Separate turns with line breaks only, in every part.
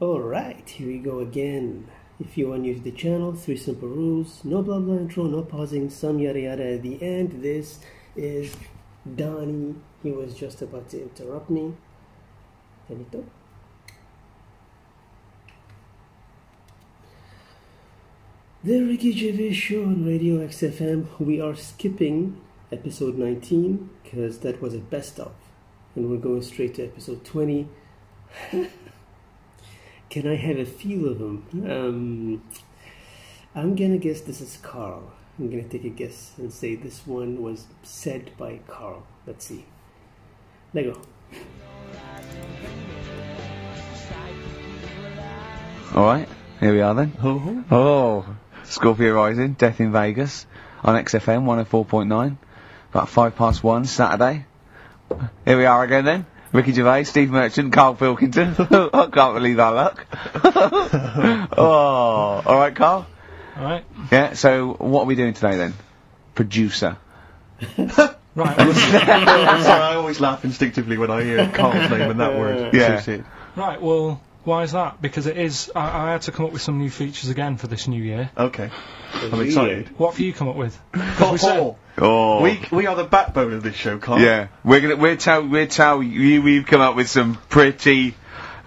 Alright, here we go again. If you are new to the channel, 3 simple rules. No blah blah intro, no pausing, some yada yada at the end. This is Donnie. He was just about to interrupt me. Benito. The Ricky Gervais Show on Radio XFM. We are skipping episode 19 because that was a best of. And we're going straight to episode 20. Can I have a feel of him? I'm gonna guess this is Karl. I'm gonna take a guess and say this one was said by Karl. Let's see. Let go.
Alright, here we are then. Oh, Scorpio Rising, Death in Vegas on XFM 104.9. About 1:05 Saturday. Here we are again then. Ricky Gervais, Steve Merchant, Karl Pilkington. I can't believe our luck. Oh, alright, Karl?
Alright.
Yeah, so what are we doing today then? Producer.
Right.
I'm sorry, I always laugh instinctively when I hear Karl's name and that word.
Yeah.
Right, well, why is that? Because it is, I had to come up with some new features again for this new year.
Okay. I'm excited.
What have you come up with?
Oh.
We are the backbone of this show, Karl.
Yeah, we'll tell you we've come up with some pretty.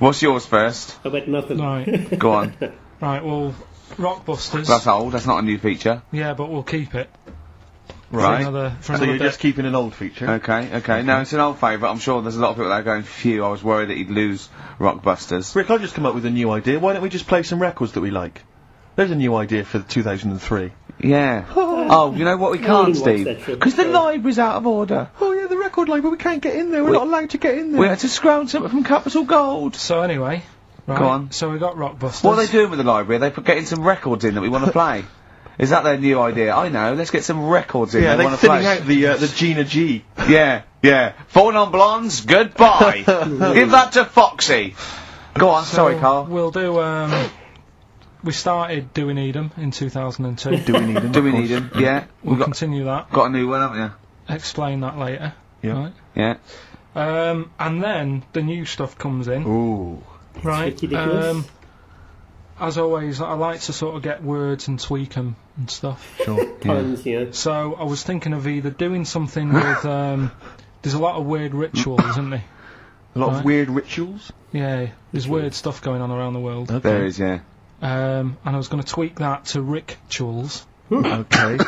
What's yours first?
I bet nothing.
Right.
Go on.
Right. Well, Rockbusters.
That's old. That's not a new feature.
Yeah, but we'll keep it.
Right.
For
So you're
bit.
just keeping an old feature.
Okay. No, it's an old favourite. I'm sure there's a lot of people that are going, phew, I was worried that you'd lose Rockbusters.
Rick, I've just come up with a new idea. Why don't we just play some records that we like? There's a new idea for 2003.
Yeah. Oh, you know what we can't, Steve? Because the library's out of order.
Oh yeah, the record library, we can't get in there. We're not allowed to get in there.
We had to scrounge something from Capital Gold.
So anyway, right.
Go on.
So we got Rockbusters.
What are they doing with the library? Are they getting some records in that we want to play? Is that their new idea? I know. Let's get some records in.
Yeah,
they
they're thinning out the Gina G.
Yeah. 4 non-blondes. Goodbye. Give that to Foxy. Go on.
So
sorry, Karl.
We'll do. We started Do We Need 'Em in 2002.
Do we need them?
Do we need them? Yeah.
We'll continue that.
Got a new one, haven't you?
Explain that later.
Yeah.
Right.
Yeah.
And then the new stuff comes in.
Ooh.
Right.
Ricky-dicky-lous.
As always, I like to sort of get words and tweak them and stuff.
Sure.
Puns, yeah.
So I was thinking of either doing something with. There's a lot of weird rituals, isn't there?
A lot of weird rituals.
Yeah, there's weird stuff going on around the world.
Okay.
There is, yeah.
And I was going to tweak that to rituals.
Okay.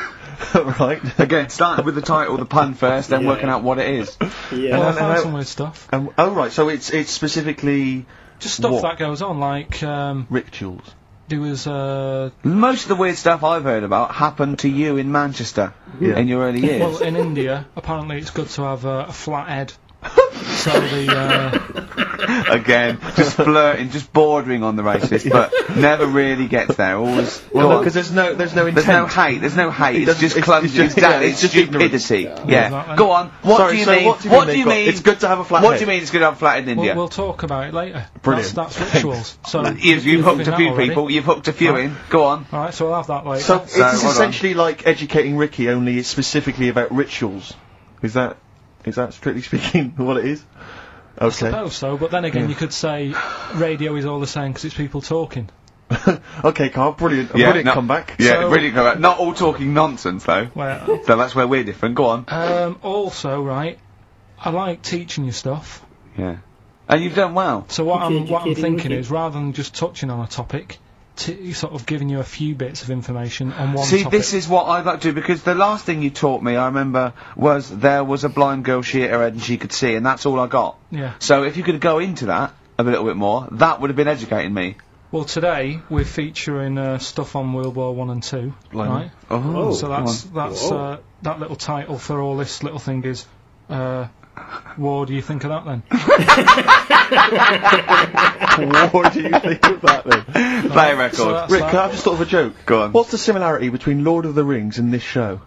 Right.
Again, starting with the title, the pun first, then working out what it is.
Yeah.
Well, I found some weird stuff.
Oh right, so it's specifically
Just stuff
what?
that goes on, like
rituals.
there was
Most of the weird stuff I've heard about happened to you in Manchester in your early years.
well, in India, apparently it's good to have a flat head. So the
Again, just flirting, just bordering on the racist, but never really gets there. Always.
Well, because there's no intent.
There's no hate. There's no hate. It's just clumsy.
it's just
stupidity.
ignorance.
Yeah.
Exactly.
Go on. What
Sorry,
do you
so
mean?
what do you mean it's good to have a flat
What
head?
do you mean it's good to have a flat head in India?
we'll talk about it later.
Brilliant.
That's rituals. So
You've hooked a few people. You've hooked a few in. Go on.
All right, so we'll have that later.
So
So,
it's
hold
essentially like educating Ricky, only it's specifically about rituals. Is that strictly speaking what it is?
I
Okay.
suppose so, but then again, you could say radio is all the same because it's people talking.
Okay, Karl, brilliant. Brilliant comeback.
Yeah,
So-
brilliant comeback. Not all talking nonsense though.
Well,
So that's where we're different. Go on.
also, right, I like teaching you stuff.
Yeah. And you've done well.
So what I'm
Educating
thinking
Ricky.
is, rather than just touching on a topic, sort of giving you a few bits of information on one topic.
See, this is what I'd like to do, because the last thing you taught me, I remember, was there was a blind girl, she hit her head and she could see, and that's all I got.
Yeah.
So if you could go into that a little bit more, that would have been educating me.
Well, today we're featuring stuff on World War 1 and 2, right?
Oh,
So that's that little title for all this little thing is, what do you think of that then?
What do you think of that then?
Play a record.
So that's
Rick,
that.
can I have just thought of a joke?
Go on.
What's the similarity between Lord of the Rings and this show?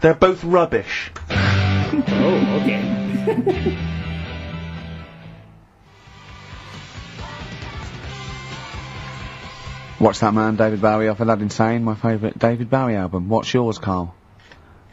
They're both rubbish.
Oh, okay.
Watch that man, David Bowie off Aladdin Sane, my favourite David Bowie album. What's yours, Karl?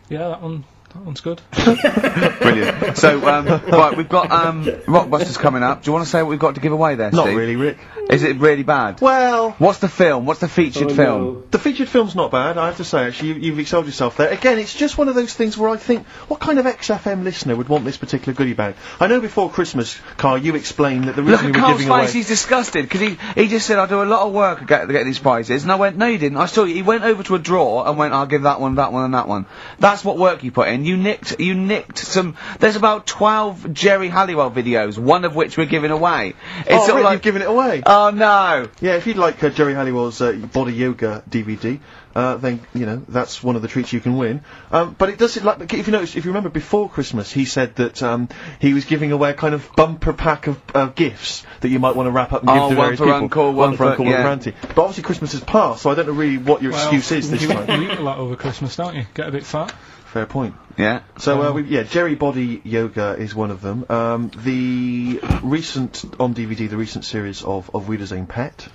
Yeah, that one. That one's good.
Brilliant. So, right, we've got Rockbusters coming up. Do you want to say what we've got to give away there,
Not
Steve?
really, Rick.
Is it really bad?
Well,
What's the film? What's the featured film?
No.
the featured film's not bad, I have to say, actually. You've excelled yourself there. Again, it's just one of those things where I think, what kind of XFM listener would want this particular goodie bag? I know before Christmas, Karl, you explained that the
Look
reason
at
we were
Karl's
giving away...
face, he's disgusted, because he just said, I do a lot of work to get these prizes, and I went, no you didn't, I saw you, he went over to a drawer and went, I'll give that one, and that one. That's what work you put in. You nicked some, there's about 12 Jerry Halliwell videos, one of which we're giving away. It's
Oh,
sort of
Rick,
like,
you've given it away!
oh no!
Yeah, if you'd like Jerry Halliwell's Body Yoga DVD, then, you know, that's one of the treats you can win. But it does, like, if you remember before Christmas, he said that he was giving away a kind of bumper pack of gifts that you might want to wrap up and give to
one
various
for
people.
Uncle,
one for Uncle,
yeah.
one for Auntie. But obviously Christmas has passed, so I don't know really what your excuse is this time.
You eat a lot over Christmas, don't you? Get a bit fat.
Fair point.
Yeah.
So, Jerry Body Yoga is one of them. The recent, on DVD, the recent series of Wiedersehen Pet.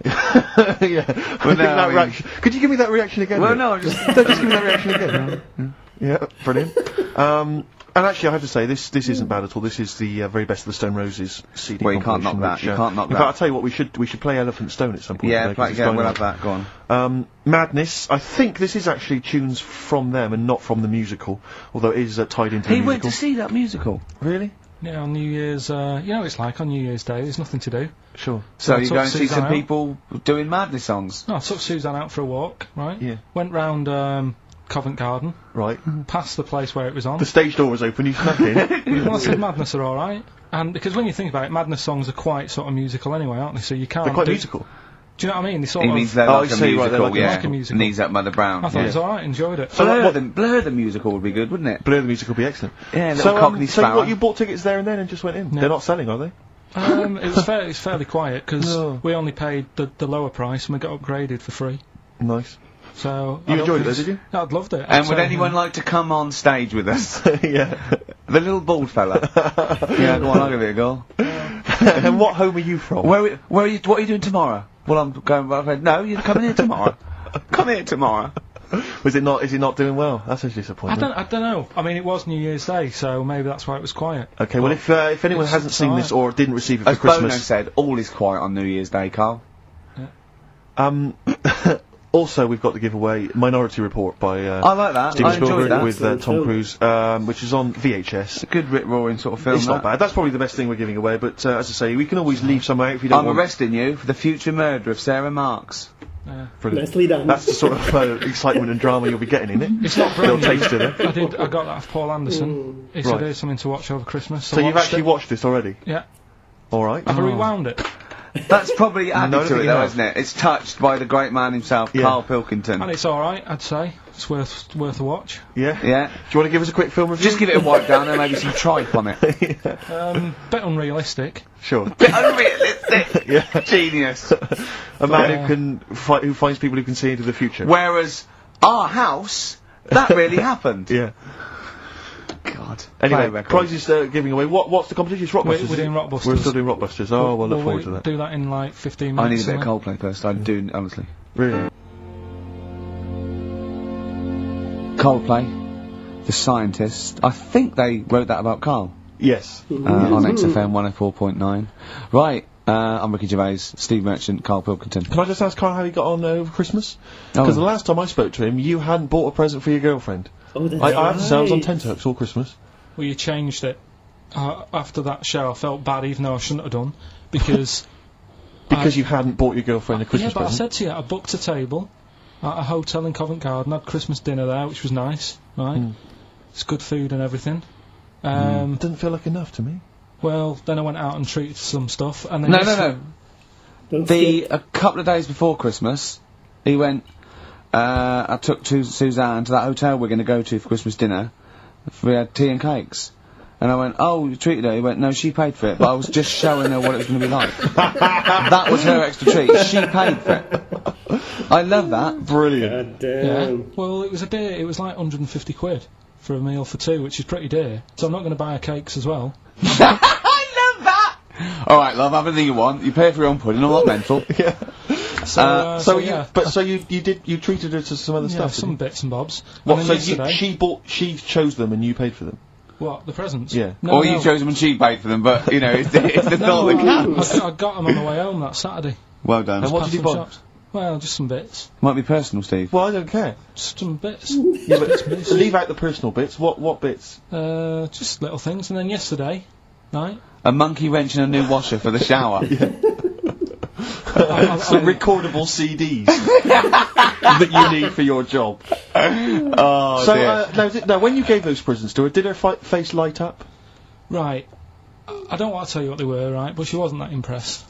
Yeah. I think that reaction. Could you give me that reaction again?
Well,
Rick?
no, just
give me that reaction again. Yeah, brilliant. And actually, I have to say, this isn't bad at all. This is the very best of the Stone Roses CD.
Well, you can't knock
compilation,
that. You can't knock
in
that.
fact, I'll tell you what, we should play Elephant Stone at some point.
Yeah,
today, 'cause it's
we'll
going
have that. Go on.
Madness. I think this is actually tunes from them and not from the musical, although it is tied into the
He
musical.
went to see that musical.
Really?
Yeah, on New Year's, you know what it's like on New Year's Day, there's nothing to do.
Sure.
So
I
you're
took
going to see
Suzanne
some
out.
people doing Madness songs?
No, I took Suzanne out for a walk, right?
Yeah.
Went round Covent Garden,
Right.
past the place where it was on.
The stage door was open, you snuck in.
Well, I said Madness are alright. And because when you think about it, Madness songs are quite sort of musical anyway, aren't they? So you can't
They're quite
do...
musical.
Do you know what I mean? They sort
He
of...
means they're
Oh,
like
I
a
see, right,
musical,
they're like a-
yeah.
like a musical.
Knees up Mother Brown.
I thought it was alright, enjoyed it.
So
Blur the musical would be good, wouldn't it?
Blur the musical would be excellent.
Yeah, little Cockney
so
Sparrow.
what, you bought tickets there and then and just went in?
No.
They're not selling, are they?
It was fairly quiet because
No.
we only paid the lower price and we got upgraded for free.
Nice.
So
You
I
enjoyed it
don't
though, did you?
think- I'd loved it.
And would anyone like to come on stage with us?
Yeah.
The little bald fella. Yeah, go on, I'll give it a go.
And what home are you from?
Where are you? What are you doing tomorrow? Well, I'm going. No, you're coming here tomorrow. Come here tomorrow.
Is it not doing well? That's a disappointment.
I don't know. I mean, it was New Year's Day, so maybe that's why it was quiet.
Okay, well, if anyone
it's
hasn't seen this or didn't receive it for
As Bono
Christmas,
said, all is quiet on New Year's Day, Karl.
also we've got to give away Minority Report by
I like that.
Steven
I enjoyed
Spielberg
that.
with
Excellent
Tom
film.
Cruise, which is on VHS.
It's a good rip-roaring sort of film.
It's not bad. That's probably the best thing we're giving away. But as I say, we can always leave some out if you don't
I'm
want.
arresting you for the future murder of Sarah Marks.
Brilliant.
Nicely done.
That's the sort of excitement and drama you'll be getting in it.
It's not
Little
brilliant.
taste of it.
I got that off Paul Anderson. He said
Right.
here's something to watch over Christmas.
So you've
watched
actually
it.
watched this already?
Yeah.
All right.
I've rewound it.
That's probably added
No, I don't
to
think
it,
you
though,
have.
isn't it? It's touched by the great man himself,
Yeah.
Karl Pilkington.
And it's alright, I'd say. It's worth a watch.
Yeah.
Yeah.
Do you want to give us a quick film review?
Just give it a wipe down and maybe some tripe on it.
Bit unrealistic.
Sure.
Bit unrealistic.
Yeah.
Genius.
A man who finds people who can see into the future.
Whereas our house, that really happened.
Yeah.
God.
Anyway,
Play record.
prizes giving away. What's the competition? It's Rockbusters.
We're doing Rockbusters.
We're still doing Rockbusters. Oh, well, look forward to that.
Do that in like 15
I
minutes.
need a bit of
something.
Coldplay first. I do, honestly.
Really?
Coldplay, the scientist. I think they wrote that about Karl.
Yes.
On XFM 104.9. Right. I'm Ricky Gervais, Steve Merchant, Karl Pilkington.
Can I just ask Karl how he got on over Christmas?
Oh.
Because the last time I spoke to him, you hadn't bought a present for your girlfriend.
Oh, that's
I have to say I was on
right.
tenterhooks all Christmas.
Well, you changed it. After that show, I felt bad, even though I shouldn't have done, because...
Because you hadn't bought your girlfriend a
Yeah,
Christmas
but I
present.
said to you, I booked a table at a hotel in Covent Garden, had Christmas dinner there, which was nice, right? It's good food and everything.
It didn't feel like enough to me.
Well, then I went out and treated some stuff, and then...
No.
Don't skip.
A couple of days before Christmas, he went, I took Suzanne to that hotel we're going to go to for Christmas dinner. We had tea and cakes. And I went, oh, you treated her? He went, no, she paid for it, but I was just showing her what it was going to be like. That was her extra treat. She paid for it. I love that.
Brilliant.
God
Yeah.
damn.
Well, it was like 150 quid for a meal for two, which is pretty dear. So I'm not going to buy her cakes as well.
I love that! All right, love, have anything you want. You pay for your own pudding. I'm not mental.
Yeah.
So
you treated her to some other
Yeah,
stuff.
some bits and bobs.
What?
And
So
then yesterday,
she chose them and you paid for them.
what, the presents?
Yeah.
No,
or
no.
you chose them and she paid for them, but you know, it's the thought that counts.
I got them on the way home that Saturday.
Well done.
And what
Past
did you
some
buy?
shops. Well, just some bits.
Might be personal, Steve.
Well, I don't care.
Just some bits.
Yeah, but leave out the personal bits. What bits?
Just little things. And then yesterday, right?
A monkey wrench and a new washer for the shower.
Some recordable CDs that you need for your job.
Oh,
So,
dear.
now, when you gave those presents to her, did her face light up?
Right. I don't want to tell you what they were, right? But she wasn't that impressed.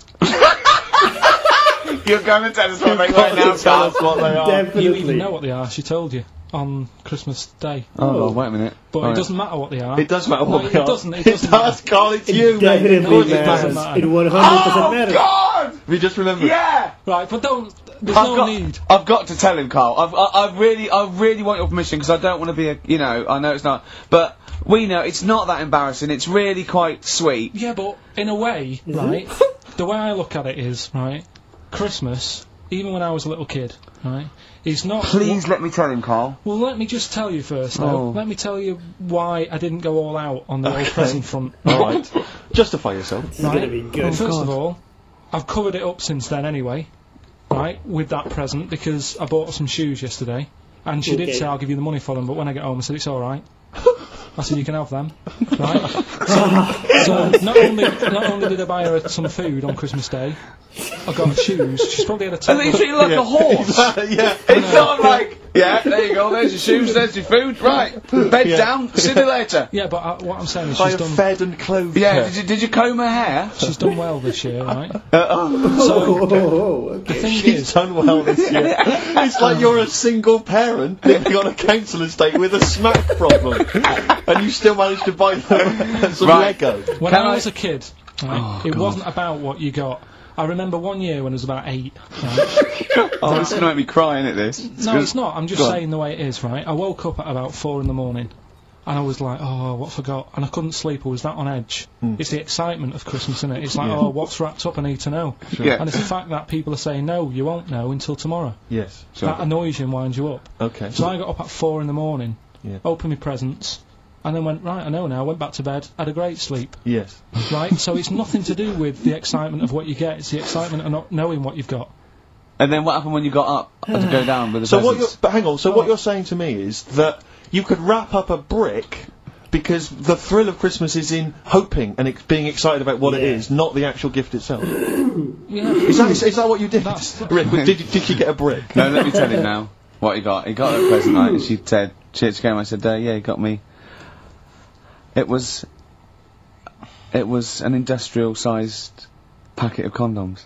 You're going to tell us what they were now, Karl.
what they are.
Definitely.
You even know what they are. She told you on Christmas Day.
Oh, wait a minute.
But
All
it
right.
doesn't matter what they are.
It does matter what
No,
they are.
It doesn't. It
It
doesn't
does,
matter.
Carl. It's you, mate.
Definitely
Of course it
matters.
matter.
It 100%
Oh,
matters.
God!
Have you just remembered?
Yeah!
Right, but don't. There's no need.
I've got to tell him, Karl. I really want your permission because I don't want to be I know it's not, but we know it's not that embarrassing. It's really quite sweet.
Yeah, but in a way, right? The way I look at it is, right? Christmas, even when I was a little kid, right? Is not.
Please let me tell him, Karl.
Well, let me just tell you first, though.
Oh.
Let me tell you why I didn't go all out on the old present front.
All right. Justify yourself.
This is gonna be
Well,
good.
first of all, I've covered it up since then anyway, right, with that present, because I bought some shoes yesterday, and she did
Okay.
say I'll give you the money for them, but when I get home I said it's alright. I said you can have them, right? So not only did I buy her some food on Christmas Day, I got her shoes. She's probably had a
And then you treat you like a horse.
Yeah.
It's not like, yeah, there you go, there's your shoes, there's your food, right, bed
Yeah.
down, see you later.
Yeah, but what I'm saying is
I
she's
have
done.
fed and clothed
Yeah,
her.
did you comb her hair?
She's done well this year, right?
Oh,
The
okay.
thing
She's
is,
done well this year. It's like you're a single parent living on a council estate with a smack problem, and you still managed to buy them some
Right.
Lego.
when
Can
I
I-
was a kid, right,
Oh,
it
God.
wasn't about what you got. I remember one year when I was about 8. Right?
Oh, it's gonna make me cry, isn't it, this?
No, it's not. I'm just
Go on.
saying the way it is, right? I woke up at about 4 in the morning, and I was like, oh, what forgot? And I couldn't sleep. I was that on edge. It's the excitement of Christmas, isn't it? It's like, oh, what's wrapped up? I need to know.
Yeah.
And it's the fact that people are saying, no, you won't know until tomorrow.
Yes.
Sure.
That annoys you and winds you up.
Okay.
So I got up at 4 in the morning,
Yeah.
opened my presents, and then went, right, I know now. Went back to bed, had a great sleep.
Yes.
Right? So it's nothing to do with the excitement of what you get. It's the excitement of not knowing what you've got.
And then what happened when you got up to go down with the
So
presents?
but hang on. So what you're saying to me is that you could wrap up a brick because the thrill of Christmas is in hoping and being excited about what it
Yeah.
is, not the actual gift itself.
Yeah.
Is that what you did?
That's-
Rick, did she get a brick?
No, let me tell him now what he got. He got a present, right? And she said, she came. I said, yeah, he got me. It was an industrial-sized packet of condoms.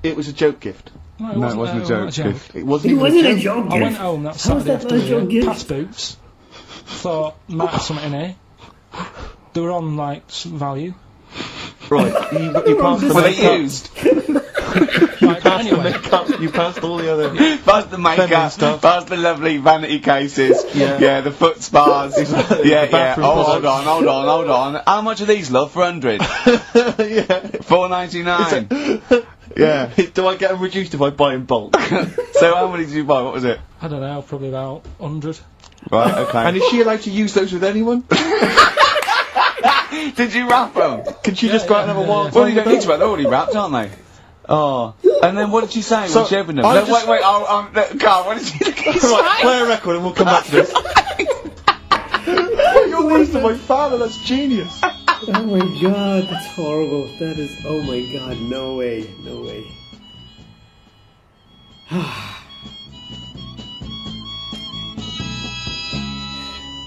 It was a joke gift.
No,
No, it wasn't a joke.
It wasn't
It
even
wasn't
a
a
joke.
joke
I went
gift.
home that
How's
Saturday
that not a joke
afternoon,
gift?
past boots, thought, might have something in here. They were on, like, some value.
Right. You passed the
Were they
makeup.
used?
Right, but anyway,
You passed all the other.
Past the
Feminine
makeup,
stuff.
past the lovely vanity cases,
Yeah.
the foot spas, yeah,
The
yeah.
bathroom
Oh, hold
products.
on. How much are these, love? For 100?
Yeah.
$4.99. Yeah.
Do I get them reduced if I buy in bulk?
So how many did you buy? What was it?
I don't know, probably about 100.
Right. Okay.
And is she allowed to use those with anyone?
Did you wrap them?
Can she just go out and have a wild
Well,
time
you don't
with
need to, but they're already wrapped, aren't they? Oh. And then what did she say
So,
when she opened them?
I
No,
just-
wait, Karl, what did she say?
Right, play a record and we'll come back to this. Oh, you're worse than my father, that's genius.
Oh my god, that's horrible. That is, oh my god, no way, no way.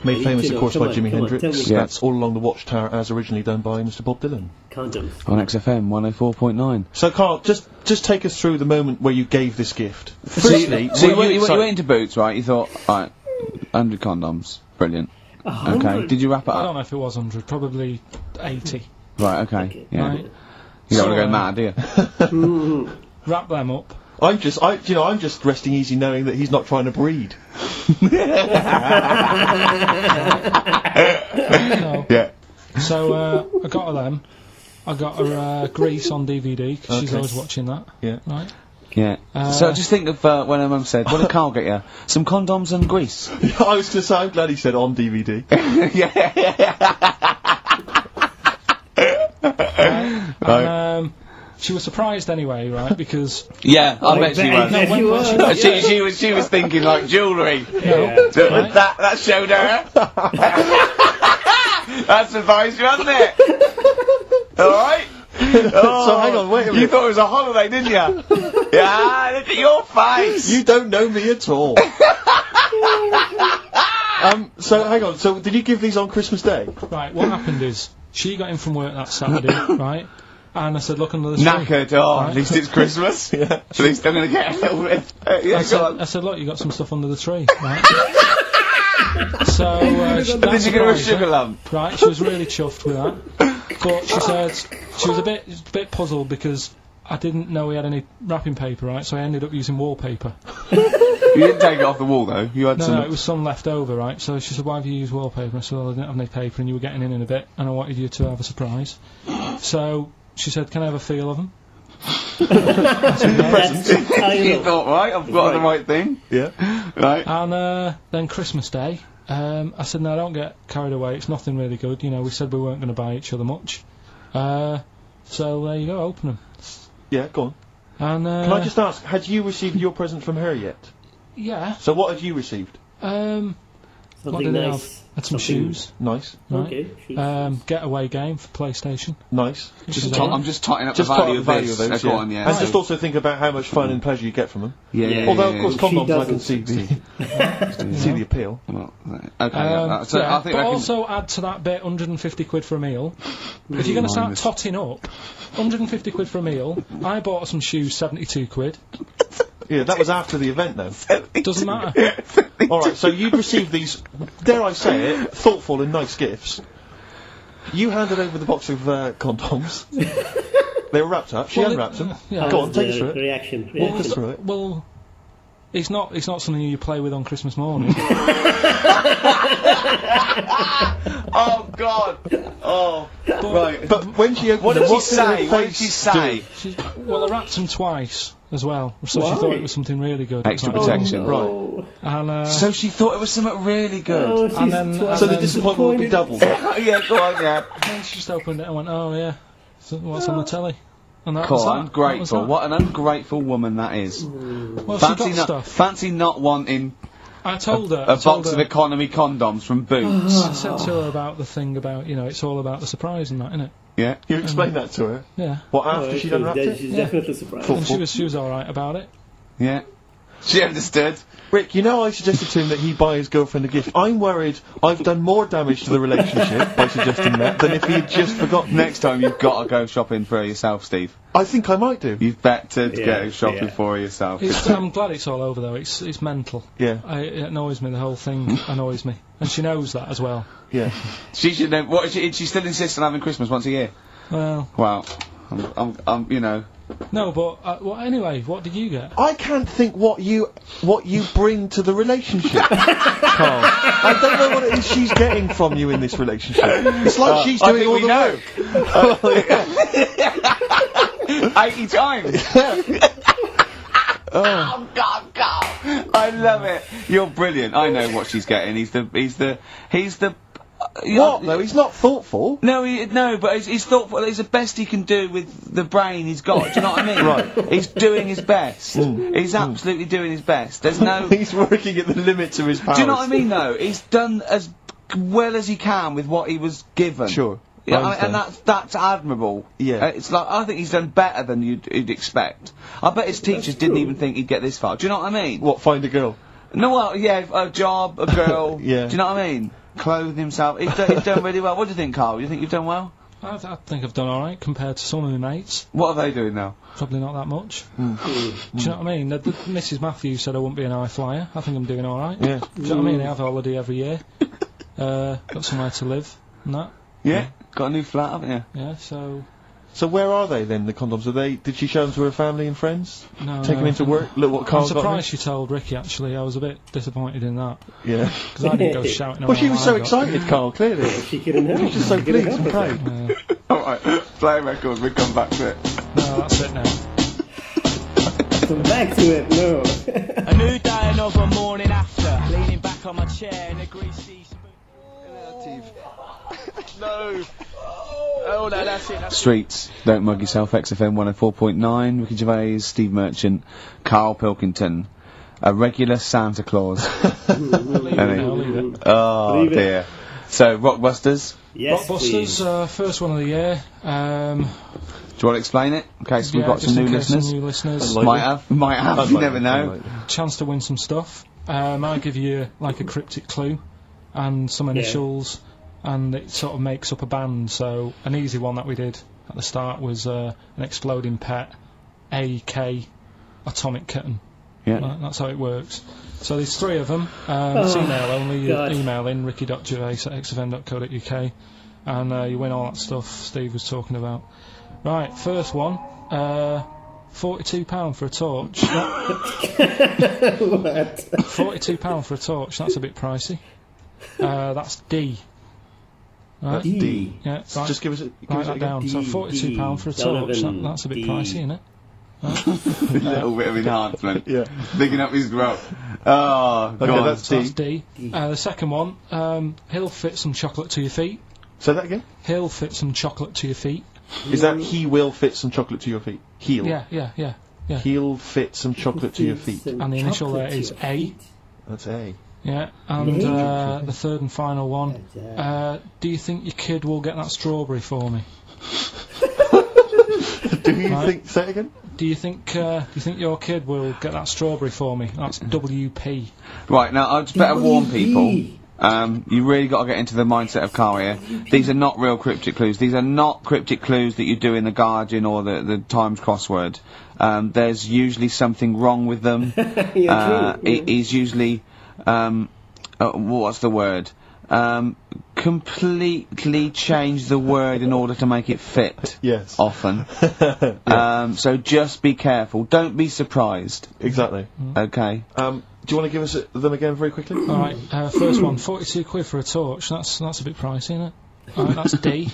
Made famous,
to
of
know.
course,
Come
by
on,
Jimi
come on,
Hendrix.
tell me.
That's All Along the Watchtower, as originally done by Mr. Bob Dylan.
Condoms.
On XFM 104.9.
So, Karl, just take us through the moment where you gave this gift.
So
Firstly,
you
were
went
excited-
into Boots, right? You thought, right, 100 condoms. Brilliant.
100?
Okay. Did you wrap it
I
up?
don't know if it was 100, probably 80.
Right, okay. Yeah.
Right?
You don't want to
So,
go mad, do you?
Wrap them up.
I'm just resting easy knowing that he's not trying to breed.
No.
Yeah.
So I got them, I got her Grease on DVD, because she's always watching that.
Yeah.
Right?
Yeah. So just think of when her mum said, what did Karl get you? Some condoms and grease.
I was going to say, I'm glad he said on DVD.
And, she was surprised anyway, right? Because
yeah, I bet she was.
No,
she was thinking like jewellery.
Yeah.
Right? That showed her. That surprised you, hasn't it? All right.
So hang on, wait a minute.
You thought it was a holiday, didn't you? Yeah, look at your face.
You don't know me at all. So hang on. So did you give these on Christmas Day?
Right. What happened is she got in from work that Saturday, right? And I said, look under the tree.
Knackered. Oh, right? At least it's Christmas.
Yeah.
At least I'm going to get a little bit. Yeah,
I said, look, you got some stuff under the tree, right? So
did you get her a sugar lump?
Right. She was really chuffed with that. But she said she was a bit puzzled because I didn't know we had any wrapping paper, right? So I ended up using wallpaper.
You didn't take it off the wall though. You had some.
No, it was some left over, right? So she said, "Why have you used wallpaper?" I said, "Well, I didn't have any paper, and you were getting in a bit, and I wanted you to have a surprise." So she said, "Can I have a feel of them?" I said, yeah.
You thought, right? I've got the right thing.
Yeah.
Right.
And then Christmas Day, I said, "No, don't get carried away. It's nothing really good. You know, we said we weren't going to buy each other much. So there you go. Open them."
Yeah, go on.
And
can I just ask, had you received your present from her yet?
Yeah.
So what had you received?
What did I have? Had some shoes.
Nice.
Right.
Okay. Shoes.
Getaway game for PlayStation.
Nice.
I'm just totting up
Just
the value
top
of
the
this.
value of those,
Go
yeah.
on, yeah.
And
So-
just also think about how much fun and pleasure you get from them.
Yeah.
Although, of course,
She
condoms, I can
doesn't.
see the appeal.
Well, okay. So
yeah,
I think
but
I can.
also add to that bit 150 quid for a meal. If you're going to start totting up, 150 quid for a meal. I bought her some shoes, 72 quid.
Yeah, that was after the event, though.
Doesn't matter.
Alright, so you'd received these, dare I say it, thoughtful and nice gifts. You handed over the box of condoms. They were wrapped up. She unwrapped them.
yeah.
Go on, take us through it.
Reaction.
Walk us through it.
Well, it's not something you play with on Christmas morning.
Oh God! Oh, right.
But when she opened
What
them,
did she
what did her
say? What did
face
she say?
Well, I wrapped them twice as well, so she thought it was something really good.
Extra
Like,
protection.
Oh.
And
So she thought it was something really good.
Oh,
And then-
she's
and
So the
then-
disappointment would be doubled.
Yeah, go on, yeah.
then she just opened it and went, "Oh yeah, so what's on the telly?" And that
Cool,
was that.
ungrateful.
That was
What an ungrateful woman that is.
that. Well, she got stuff.
Fancy not wanting
I told her.
a box of economy condoms from Boots.
I said to her about the thing about, it's all about the surprise and that, innit?
Yeah.
You explained that to her?
Yeah.
What,
Oh,
after she'd unwrapped it?
she's definitely surprised.
And she was alright about it.
Yeah. She understood.
Rick, you know I suggested to him that he buy his girlfriend a gift. I'm worried I've done more damage to the relationship by suggesting that than if he had just forgotten.
Next time you've got to go shopping for her yourself, Steve.
I think I might do.
You've better
Yeah,
go shopping
yeah.
for her yourself.
I'm glad it's all over though. It's mental.
Yeah,
It annoys me. The whole thing annoys me, and she knows that as well.
yeah.
She should know. What? She still insists on having Christmas once a year.
Well,
Wow. I'm
no, but well, anyway, what did you get?
I can't think what you bring to the relationship, Karl. I don't know what it is she's getting from you in this relationship. It's like she's
I
doing
think
all
we
the
know.
work.
80 times. Oh God, God! I love it. You're brilliant. I know what she's getting. He's the.
What though? He's not thoughtful.
No, but he's thoughtful. It's the best he can do with the brain he's got. Do you know what I mean?
Right.
He's doing his best. He's absolutely doing his best. There's no.
He's working at the limits of his powers.
Do you know what I mean? Though he's done as well as he can with what he was given.
Sure.
Yeah, and that's admirable.
Yeah.
It's like I think he's done better than you'd expect. I bet his teachers didn't even think he'd get this far. Do you know what I mean?
What? Find a girl.
No, well, yeah, a job, a girl.
Yeah.
Do you know what I mean? Clothe himself. He's done really well. What do you think, Karl? You think you've done well?
I think I've done alright compared to some of my mates.
What are they doing now?
Probably not that much. Do you know what I mean? Mrs. Matthews said I wouldn't be an high flyer. I think I'm doing alright.
Yeah.
Do you know what I mean? I have a holiday every year. Got somewhere to live and that.
Yeah. Got a new flat, haven't you?
Yeah, so
So where are they then, the condoms? Did she show them to her family and friends?
No.
Take them into work? Look what Karl
I'm
got me?
surprised she told Ricky, actually. I was a bit disappointed in that.
Yeah.
Because I didn't go shouting around.
Well, she was so
I got.
excited, Karl, clearly.
She couldn't help.
She was just so
She couldn't
pleased and
help
proud.
it.
Alright, play a record, we come back to it.
No, that's it now.
Come back to it, no.
A new day, another morning after. Leaning back on my chair in a greasy spoon. No. Oh, no, that's it.
Streets, Don't Mug Yourself, XFM 104.9, Ricky Gervais, Steve Merchant, Karl Pilkington, a regular Santa Claus.
Leave it.
Oh
Leave it.
dear. So, Rockbusters,
Yes, please.
Blockbusters, first one of the year.
do you want to explain it? In case we've got
just
some
in
new
case
listeners.
Some new listeners.
Might have, you never know.
Chance to win some stuff. I give you like a cryptic clue and some initials, and it sort of makes up a band. So an easy one that we did at the start was an exploding pet, AK, atomic kitten.
Yeah.
That's how it works. So there's three of them. It's email only.
God.
Email in ricky.gervais@xfm.co.uk, and you win all that stuff Steve was talking about. Right, first one. £42 for a torch.
What?
£42 for a torch. That's a bit pricey. That's D. Right?
D.
Yeah. Right.
Just give us it
Write that
again.
down. So £42 for a torch. That's a bit pricey, isn't it?
A little bit of enhancement.
Yeah.
Picking up his growth. Oh,
Okay,
God.
that's
So that's
D.
D. The second one. He'll fit some chocolate to your feet.
Say that again?
He'll fit some chocolate to your feet.
Is that he will fit some chocolate to your feet? He'll.
Yeah.
He'll fit some chocolate to your feet.
And the initial there is A.
That's A.
Yeah. And the third and final one. Do you think your kid will get that strawberry for me?
Do you think? Say it again.
Do you think your kid will get that strawberry for me? That's WP.
Right, now, I'd better warn people. You really got to get into the mindset of Karl here. These are not real cryptic clues. These are not cryptic clues that you do in the Guardian or the Times crossword. There's usually something wrong with them. It is usually, what's the word? Completely change the word in order to make it fit.
Yes.
Often. So just be careful. Don't be surprised.
Exactly.
Okay.
Do you want to give us them again very quickly?
Alright, first one, 42 quid for a torch. That's a bit pricey, isn't it? Alright, that's D.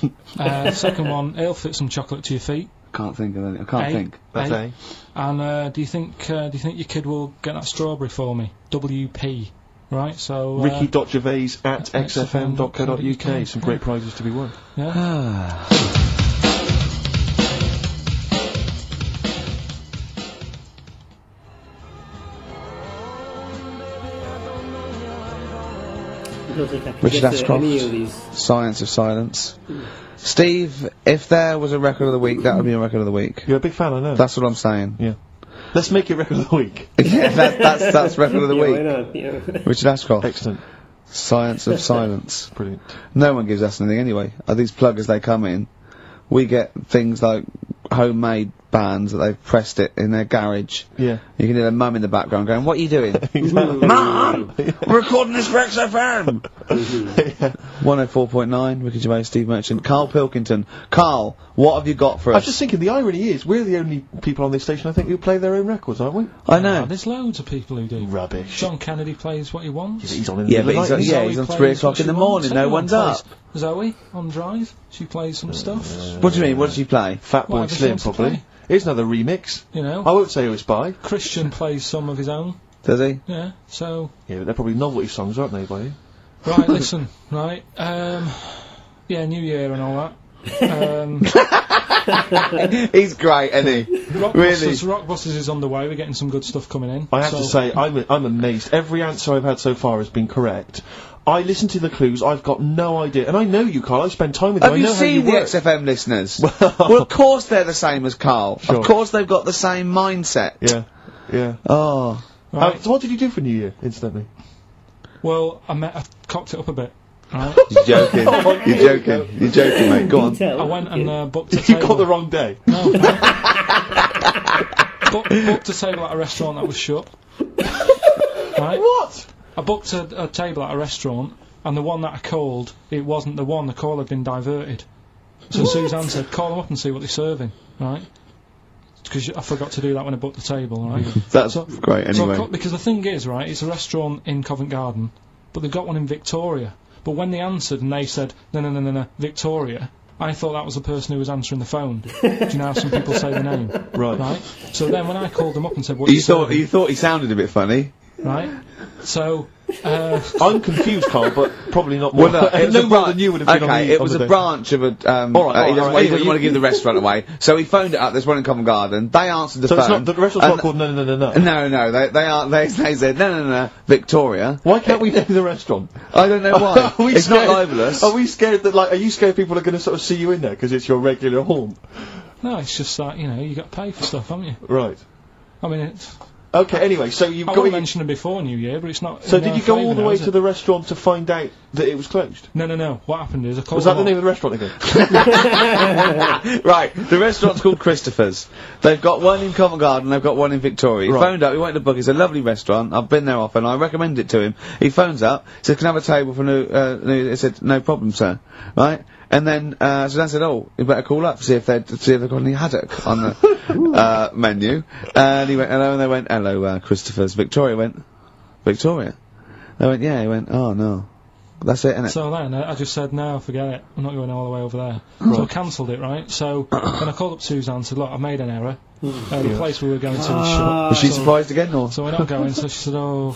Second one, he'll fit some chocolate to your feet.
Can't think of any. I can't think.
That's A.
And do you think your kid will get that strawberry for me? WP. Right, so
ricky.gervais@xfm.co.uk. Some great prizes to be won.
Yeah.
Richard Ashcroft, Science of Silence. Steve, if there was a record of the week, that would be a record of the week.
You're a big fan, I know.
That's what I'm saying.
Yeah. Let's make it record of the week.
Yeah, that's record of the week.
Why not? Yeah.
Richard Ashcroft.
Excellent.
Science of Silence.
Brilliant.
No one gives us anything anyway. These pluggers, they come in. We get things like homemade bands that they've pressed it in their garage.
Yeah.
You can hear their mum in the background going, "What are you doing?"
Exactly.
Mum! We're recording this for XFM! 104.9, Ricky Gervais, Steve Merchant, Karl Pilkington. Karl, what have you got for us?
I was just thinking, the irony is, we're the only people on this station, I think, who play their own records, aren't we?
I know.
There's loads of people who do.
Rubbish.
John Kennedy plays what he wants.
He's on in the
Yeah,
middle
but
of the night.
he's on
Zoe
3
plays
o'clock
what
in the
she
morning,
wants.
no
Everyone
one's up.
plays. Zoe, on Drive, she plays some stuff.
What do you mean, what does she play?
Fatboy
Whatever she
Slim,
wants to
probably.
play.
Here's another remix.
You know.
I won't say who it's by.
Christian plays some of his own.
Does he?
Yeah, so...
Yeah, but they're probably novelty songs, aren't they, by you?
Right, listen, right, yeah, New Year and all that.
He's great, isn't he?
Rockbusters is on the way, we're getting some good stuff coming in.
I have to say, I'm amazed. Every answer I've had so far has been correct. I listen to the clues, I've got no idea. And I know you, Karl, I spend time with you,
Have
I
you
know how you
seen the
work.
XFM listeners? Well, of course they're the same as Karl.
Sure.
Of course they've got the same mindset.
Yeah, yeah.
Oh.
Right.
So what did you do for New Year, incidentally?
Well, I cocked it up a bit. Right.
You're joking. You're joking. You're joking, mate. Go on.
I went and booked a
You
table.
got the wrong day.
No. Booked a table at a restaurant that was shut. Right?
What?
I booked a table at a restaurant, and the one that I called, it wasn't the one. The call had been diverted. So Suzanne said, call them up and see what they're serving, right? Because I forgot to do that when I booked the table, right?
That's great, anyway.
So because the thing is, right, it's a restaurant in Covent Garden, but they've got one in Victoria. But when they answered and they said, no, Victoria, I thought that was the person who was answering the phone. Do you know how some people say the name?
Right.
So then when I called them up and said, what
You thought he sounded a bit funny?
Right? So,
I'm confused, Karl, but probably not more.
Well, no,
no more than you would have been.
Okay, it was a branch of a. He doesn't want to give the restaurant away, so he phoned it up. There's one in Covent Garden. They answered the phone.
So it's not the restaurant's not called No.
No. They said no, Victoria.
Why can't we name the restaurant?
I don't know why. It's not libelous.
Are we scared that are you scared people are going to sort of see you in there because it's your regular haunt?
No, it's just that you got to pay for stuff, haven't you?
Right.
I mean, it's.
Okay, anyway, so you've
I
got...
I mentioned it before New Year, but it's not...
So did you go all the way to the restaurant to find out that it was closed?
No. What happened is I called...
Was that the name of the restaurant again?
Right, the restaurant's called Christopher's. They've got one in Covent Garden, they've got one in Victoria. He phoned up, he went to book, it's a lovely restaurant, I've been there often, I recommend it to him. He phones up, said, can I have a table for new... He said, no problem, sir. Right? And then, Suzanne said, oh, you better call up, see if they've got any haddock on the, menu. And he went, hello, and they went, hello, Christopher's. Victoria went, Victoria? They went, yeah, he went, oh, no. That's it, innit?
So then, I just said, no, forget it, I'm not going all the way over there. Right. So I cancelled it, right? So, then I called up Suzanne and said, look, I've made an error. The place we were going to is shut.
Was she surprised again, or?
So we're not going, so she said, oh,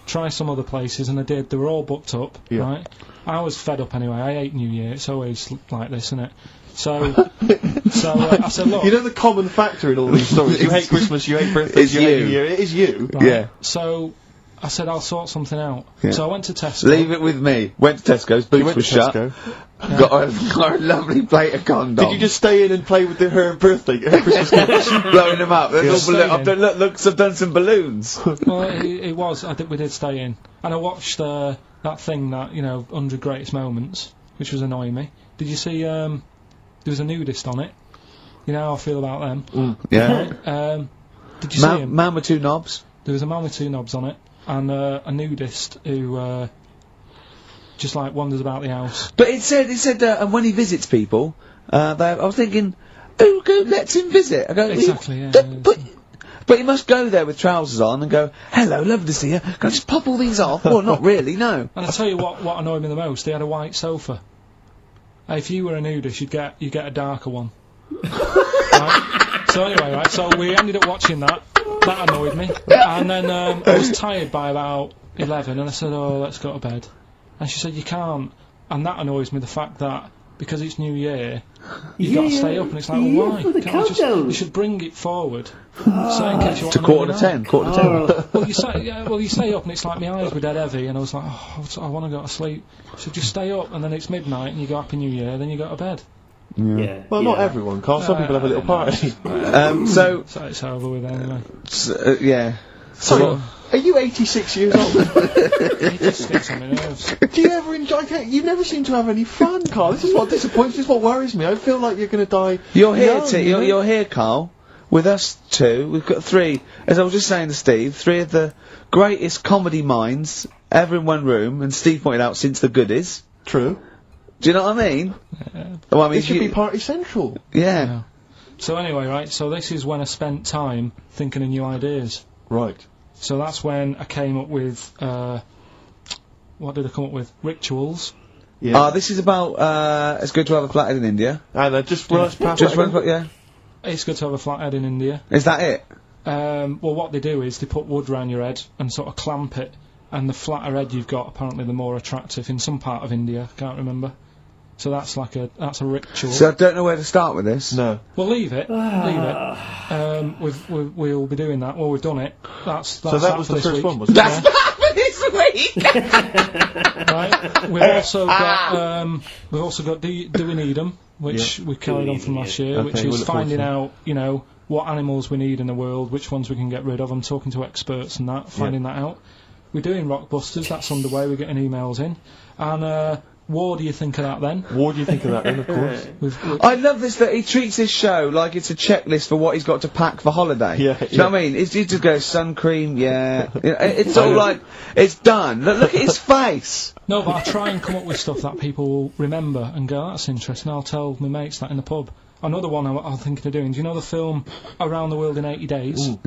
try some other places, and I did. They were all booked up, right? I was fed up anyway. I hate New Year. It's always like this, isn't it? So I said, look...
You know the common factor in all these stories? You hate Christmas, you hate birthdays, you hate New Year. It is you.
Right?
Yeah.
So I said, I'll sort something out.
Yeah.
So I went to Tesco.
Leave it with me. Went to Tesco's, boots was shut. Got a lovely plate of condoms.
Did you just stay in and play with her Christmas cards?
Blowing them up. I've done some balloons.
Well, it was. We did stay in. And I watched that thing that, 100 Greatest Moments, which was annoying me. Did you see, there was a nudist on it? You know how I feel about them.
Yeah.
Did you see him?
Man with two knobs.
There was a man with two knobs on it, and a nudist who, just wanders about the house.
But it said, and when he visits people, I was thinking, who lets him visit? I go,
exactly, yeah.
But he must go there with trousers on and go, hello, lovely to see you. Can I just pop all these off? Well, not really, no.
And I tell you what annoyed me the most, they had a white sofa. If you were a nudist, you'd get a darker one. Right? So anyway, right, so we ended up watching that. That annoyed me. And then I was tired by about 11, and I said, oh, let's go to bed. And she said, you can't. And that annoys me, the fact that, because it's New Year, you've got to stay up, and it's like, well, why? You should bring it forward. So in case you want
to quarter to 10.
Well, you stay up, and it's like my eyes were dead heavy, and I was like, oh, I want to go to sleep. So just stay up, and then it's midnight, and you go Happy New Year, then you go to bed.
Yeah. Well, not everyone, Karl. Some people have a little party.
So
it's over with anyway.
Yeah.
So, are you 86 years old?
86 on my nerves.
Do you ever enjoy? You never seem to have any fun, Karl. This is what disappoints. This is what worries me. I feel like you're going to die.
You're here, you're here, Karl. With us two, we've got three. As I was just saying to Steve, three of the greatest comedy minds ever in one room. And Steve pointed out, since the goodies.
True.
Do you know what I mean?
Yeah.
Well, I mean,
it should be party central.
Yeah.
So anyway, right. So this is when I spent time thinking of new ideas.
Right.
So that's when I came up with, what did I come up with? Rituals.
Yeah. This is about, it's good to have a flathead in India.
And just run us past
yeah.
It's good to have a flathead in India.
Is that it?
Well, what they do is they put wood round your head and sort of clamp it, and the flatter head you've got, apparently the more attractive in some part of India, can't remember. So that's that's a ritual.
So I don't know where to start with this.
No.
Well, leave it. We'll be doing that. Well, we've done it. That's
so that was the first
week.
one, was it?
That's that for this week!
Right. We've also got Do We Need 'Em, which we carried on from last year, which is finding out, what animals we need in the world, which ones we can get rid of. I'm talking to experts and that, finding that out. We're doing Rockbusters, that's underway, we're getting emails in. And War do you think of that then?
What do you think of that then, of course?
I love this that he treats this show like it's a checklist for what he's got to pack for holiday.
Yeah,
Do you know what I mean? He just goes sun cream, yeah. It's all like it's done. Look at his face.
No, but I try and come up with stuff that people will remember and go, that's interesting. I'll tell my mates that in the pub. Another one I'm thinking of doing. Do you know the film Around the World in 80 Days?
Ooh.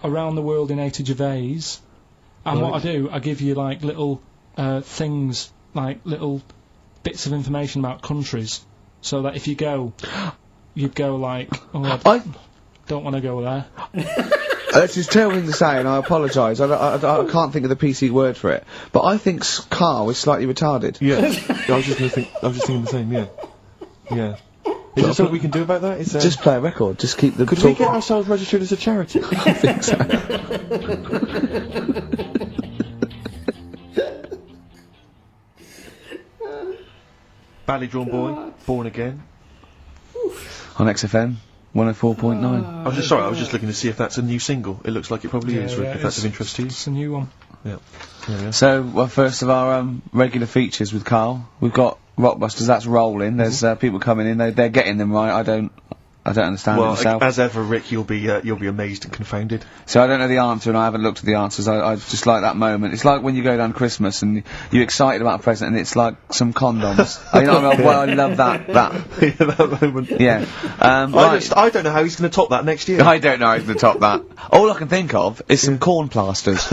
Around the World in 80 Gervais. And what I do, I give you like little things, like little bits of information about countries, so that if you go, you'd go like, oh, I don't want to go there.
It's just terrible thing to say, and I apologise. I can't think of the PC word for it, but I think Karl is slightly retarded.
Yeah, I was just thinking the same. Yeah, yeah. Is there something we can do about that? Is there...
Just play a record. Just keep the.
Could we get ourselves registered as a charity?
I think so.
Badly Drawn Boy, Born Again.
On XFM 104.9.
I was just looking to see if that's a new single. It looks like it probably is, Rick, if that's of interest to you.
It's a new one.
Yeah. Yeah.
So, well, first of our regular features with Karl, we've got Rockbusters. That's rolling. There's people coming in. They're getting them right. I don't understand it myself.
Well, as ever, Rick, you'll be amazed and confounded.
So I don't know the answer, and I haven't looked at the answers. I just like that moment. It's like when you go down Christmas and you're excited about a present, and it's like some condoms. You know what I mean? Well, I love that.
Yeah, that moment.
Yeah. Right.
I don't know how he's going to top that next year.
I don't know how he's going to top that. All I can think of is some corn plasters.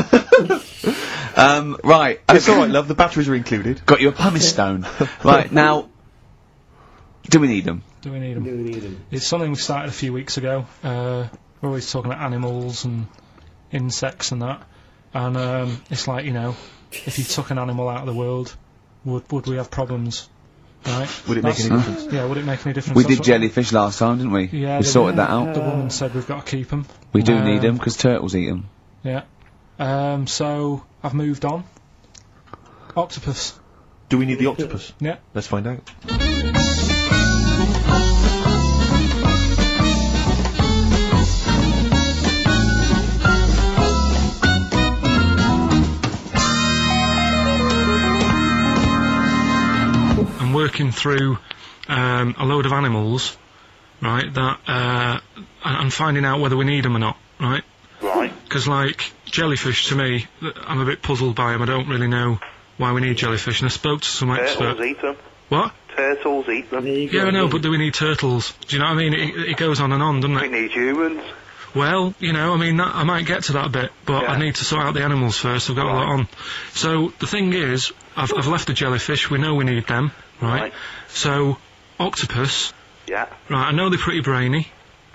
Right.
It's alright, love. The batteries are included.
Got you a pumice stone. Right, now, do we need them?
Do we need them?
Do we need them?
It's something we started a few weeks ago. We're always talking about animals and insects and that. And it's like, you know, if you took an animal out of the world, would we have problems? Right?
Would it make any difference?
Yeah, would it make any difference?
We did jellyfish last time, didn't we?
Yeah.
We sorted that out.
The woman said we've got to keep them.
We do need them, because turtles eat them.
Yeah. So, I've moved on. Octopus.
Do we need the octopus?
Yeah.
Let's find out.
I'm working through a load of animals, right, that and finding out whether we need them or not, right?
Right.
Because, like, jellyfish, to me, I'm a bit puzzled by them. I don't really know why we need jellyfish, and I spoke to some expert.
Turtles eat them.
What?
Turtles eat them.
Yeah, I know, but do we need turtles? Do you know what I mean? It goes on and on, doesn't
We
it?
need humans.
Well, you know, I mean, I might get to that bit, but
Yeah.
I need to sort out the animals first. I've got a lot on. So, the thing is, I've left the jellyfish. We know we need them, right?
Right.
So, octopus,
Yeah.
right, I know they're pretty brainy.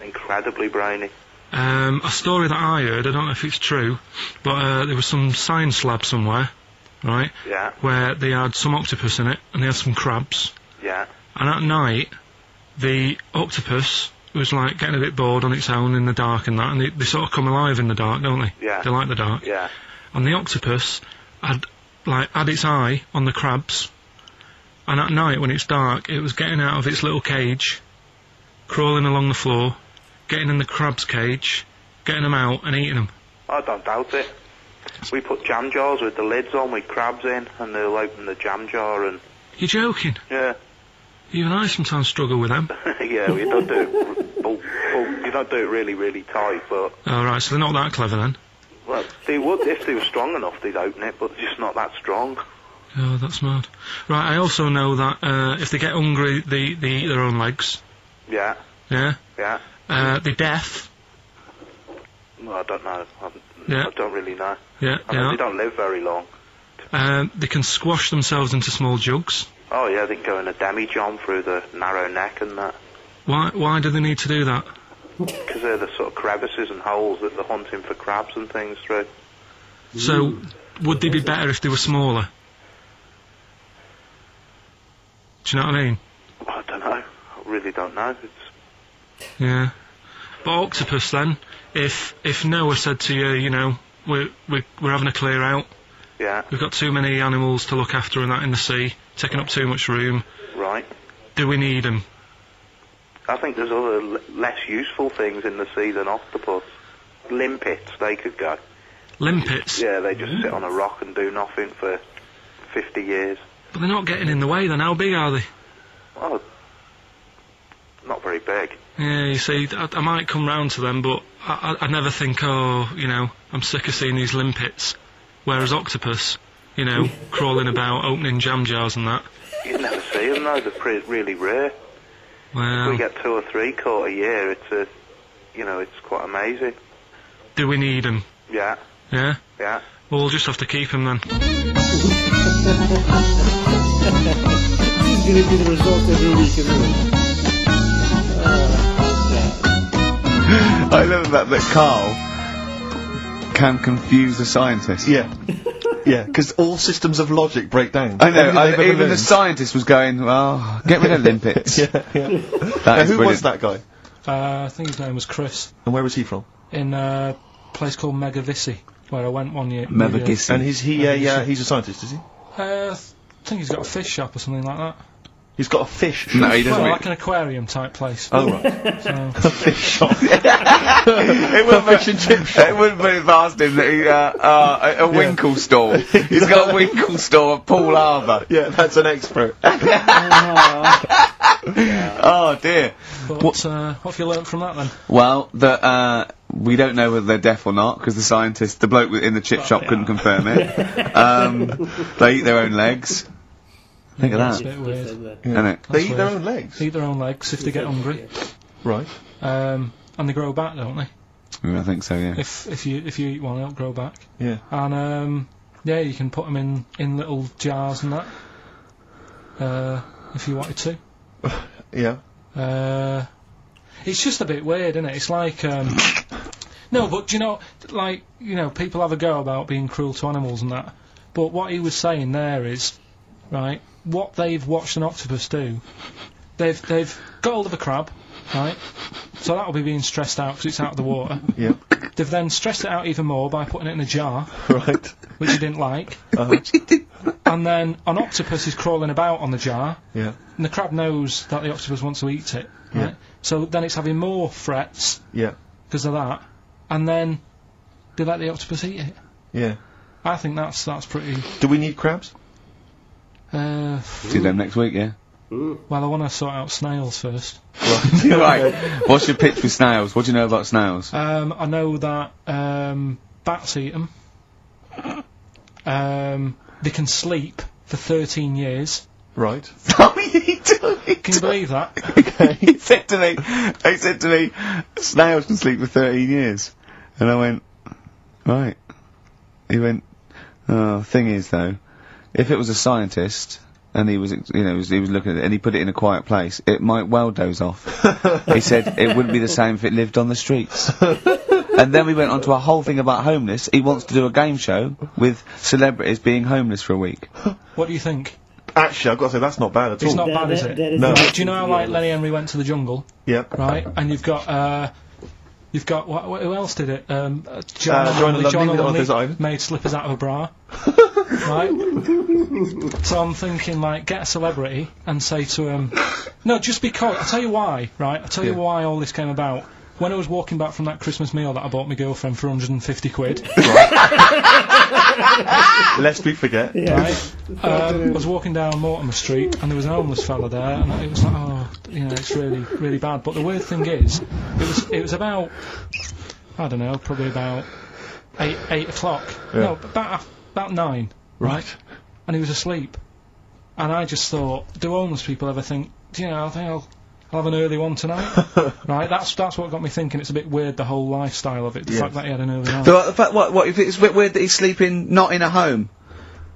Incredibly brainy.
A story that I heard, I don't know if it's true, but there was some science lab somewhere, right,
Yeah.
where they had some octopus in it, and they had some crabs,
Yeah.
and at night, the octopus was, like, getting a bit bored on its own in the dark and that, and they sort of come alive in the dark, don't they?
Yeah.
They like the dark.
Yeah.
And the octopus had its eye on the crabs, and at night, when it's dark, it was getting out of its little cage, crawling along the floor, getting in the crab's cage, getting them out and eating them.
I don't doubt it. We put jam jars with the lids on with crabs in, and they'll open the jam jar and...
You're joking?
Yeah.
You and I sometimes struggle with them.
Yeah, we don't do it... you don't do it really, really tight, but...
Oh, right, so they're not that clever then?
Well, they would, if they were strong enough, they'd open it, but just not that strong.
Oh, that's mad. Right, I also know that if they get hungry, they eat their own legs.
Yeah.
Yeah?
Yeah.
They're deaf.
Well, I don't know.
Yeah.
I don't really know.
Yeah,
I mean, they don't live very long.
They can squash themselves into small jugs.
Oh, yeah, they can go in a demi-john through the narrow neck and that.
Why do they need to do that?
Because they're the sort of crevices and holes that they're hunting for crabs and things through.
So, would they be better if they were smaller? Do you know what I mean?
I don't know. I really don't know.
Yeah. But octopus then, if Noah said to you, you know, we're having a clear out,
Yeah.
we've got too many animals to look after and that in the sea, taking up too much room,
Right.
do we need them?
I think there's other less useful things in the sea than octopus. Limpets, they could go.
Limpets?
Yeah, they just sit on a rock and do nothing for 50 years.
But they're not getting in the way then, how big are they?
Oh, not very big.
Yeah, you see, I might come round to them, but I never think, oh, you know, I'm sick of seeing these limpets. Whereas octopus, you know, crawling about, opening jam jars and that.
You never see them though, they're really rare.
Well,
If we get 2 or 3 caught a year, it's quite amazing.
do we need them?
Yeah,
Yeah?
yeah.
Well, we'll just have to keep them then.
This is going to be the result every week, isn't it?
I love that Karl can confuse a scientist.
Yeah. Yeah, because all systems of logic break down.
I know,
Everything they've ever
even the
learned.
scientist was going, well, get rid of limpets.
Yeah. Now,
That is
who was
brilliant.
that guy?
I think his name was Chris,
And where was he from?
in a place called Megavissi, where I went one year.
Megavissi.
And is he he's a scientist, is he?
I think he's got a fish shop or something like that.
He's got a fish.
No, he doesn't.
Well,
really-
like an aquarium type place.
Oh, right.
So,
A fish shop.
It wouldn't
fish and chip shop.
It wouldn't be past him that he, a Winkle store. He's got a Winkle store at Poole Harbour.
Yeah, that's an expert.
Oh dear.
but what have you learnt from that then?
Well, that we don't know whether they're deaf or not because the bloke in the chip shop couldn't confirm it. They eat their own legs. Think of
That's a
that,
bit weird.
isn't it?
They
That's
eat their
weird.
own legs.
Eat their own legs if they get hungry.
Right.
And they grow back, don't they?
Yeah, I think so. Yeah.
If you eat one, they'll grow back.
Yeah.
And yeah, you can put them in little jars and that. If you wanted to.
Yeah.
It's just a bit weird, isn't it? It's like no, but do you know, like, you know, people have a go about being cruel to animals and that. But what he was saying there is, right, what they've watched an octopus do, they've got hold of a crab, right? So that'll be being stressed out because it's out of the water.
Yeah.
They've then stressed it out even more by putting it in a jar,
Right.
which he didn't like.
Uh-huh.
And then an octopus is crawling about on the jar,
Yeah.
and the crab knows that the octopus wants to eat it, right?
Yeah.
So then it's having more frets
Yeah.
because of that, and then they let the octopus eat it.
Yeah.
I think that's pretty.
Do we need crabs?
See them next week, yeah.
Well, I want to sort out snails first.
Right. What's your pitch with snails? What do you know about snails?
I know that bats eat them. They can sleep for 13 years.
Right.
Oh, he told me.
Can you believe that?
He said to me, snails can sleep for 13 years. And I went, right. He went, thing is though, if it was a scientist, and he was, you know, he was looking at it, and he put it in a quiet place, it might well doze off. He said it wouldn't be the same if it lived on the streets. And then we went on to a whole thing about homeless. He wants to do a game show with celebrities being homeless for a week.
What do you think?
Actually, I've got to say, that's not bad at all.
It's not bad, is it?
that is
No.
not-
Do you know how, like, Lenny Henry went to the jungle,
Yeah.
right? And you've got who else did it? John
John Lumley on his own.
made slippers out of a bra. Right? So I'm thinking, like, get a celebrity and say to him, no, just because, I'll tell you why, right? I'll tell you why all this came about. When I was walking back from that Christmas meal that I bought my girlfriend for 150 quid,
Lest we forget.
right? I was walking down Mortimer Street and there was an homeless fella there, and it was like, oh, you know, it's really, really bad. But the weird thing is, it was about, I don't know, probably about 8 o'clock.
Yeah.
No, about 9, right? And he was asleep. And I just thought, do homeless people ever think, do you know, I think I'll have an early one tonight? Right? That's what got me thinking. It's a bit weird, the whole lifestyle of it. The fact that he had an early one.
So, the fact, what if it's a bit weird that he's sleeping not in a home,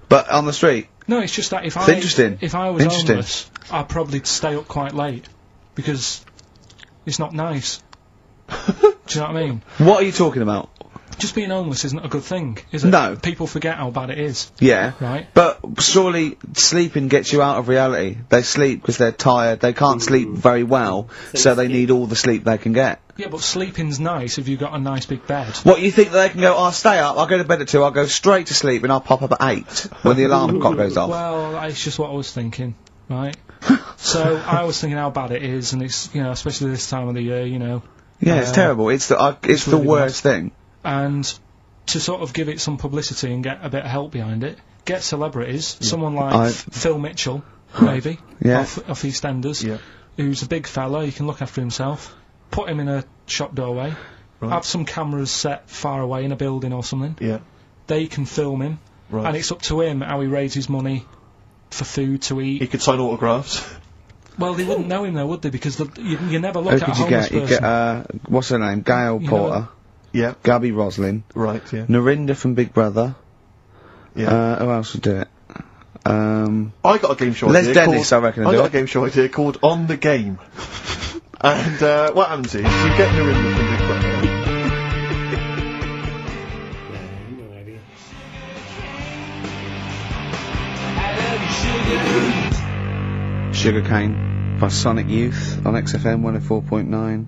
but on the street?
No, it's just that if
It's interesting.
If I was
Interesting.
homeless, I'd probably stay up quite late because it's not nice. Do you know what I mean?
What are you talking about?
Just being homeless isn't a good thing, is it?
No.
People forget how bad it is,
Yeah.
right?
But surely sleeping gets you out of reality. They sleep because they're tired. They can't sleep very well, so they need all the sleep they can get.
Yeah, but sleeping's nice if you've got a nice big bed.
What, you think that they can go, I'll stay up, I'll go to bed at 2, I'll go straight to sleep, and I'll pop up at 8 when the alarm clock goes off?
Well, that's just what I was thinking, right? So I was thinking how bad it is, and it's, you know, especially this time of the year, you know.
Yeah, it's terrible. It's the
really
worst thing.
And to sort of give it some publicity and get a bit of help behind it, get celebrities, someone like Phil Mitchell, maybe, off EastEnders, who's a big fella, he can look after himself, put him in a shop doorway, have some cameras set far away in a building or something, they can film him, and it's up to him how he raises money for food to eat.
He could sign autographs.
Well, they wouldn't know him though, would they? Because you never look at a homeless person.
You get, what's her name? Gail Porter.
Yeah.
Gabby Roslin.
Right, yeah.
Narinda from Big Brother.
Yeah.
Who else would do it?
I got a game show
Les
idea
Dennis, I reckon,
I got a game show idea called On the Game. And, what happens is, you get Narinda from Big Brother.
No idea.
Sugarcane by Sonic Youth on XFM 104.9.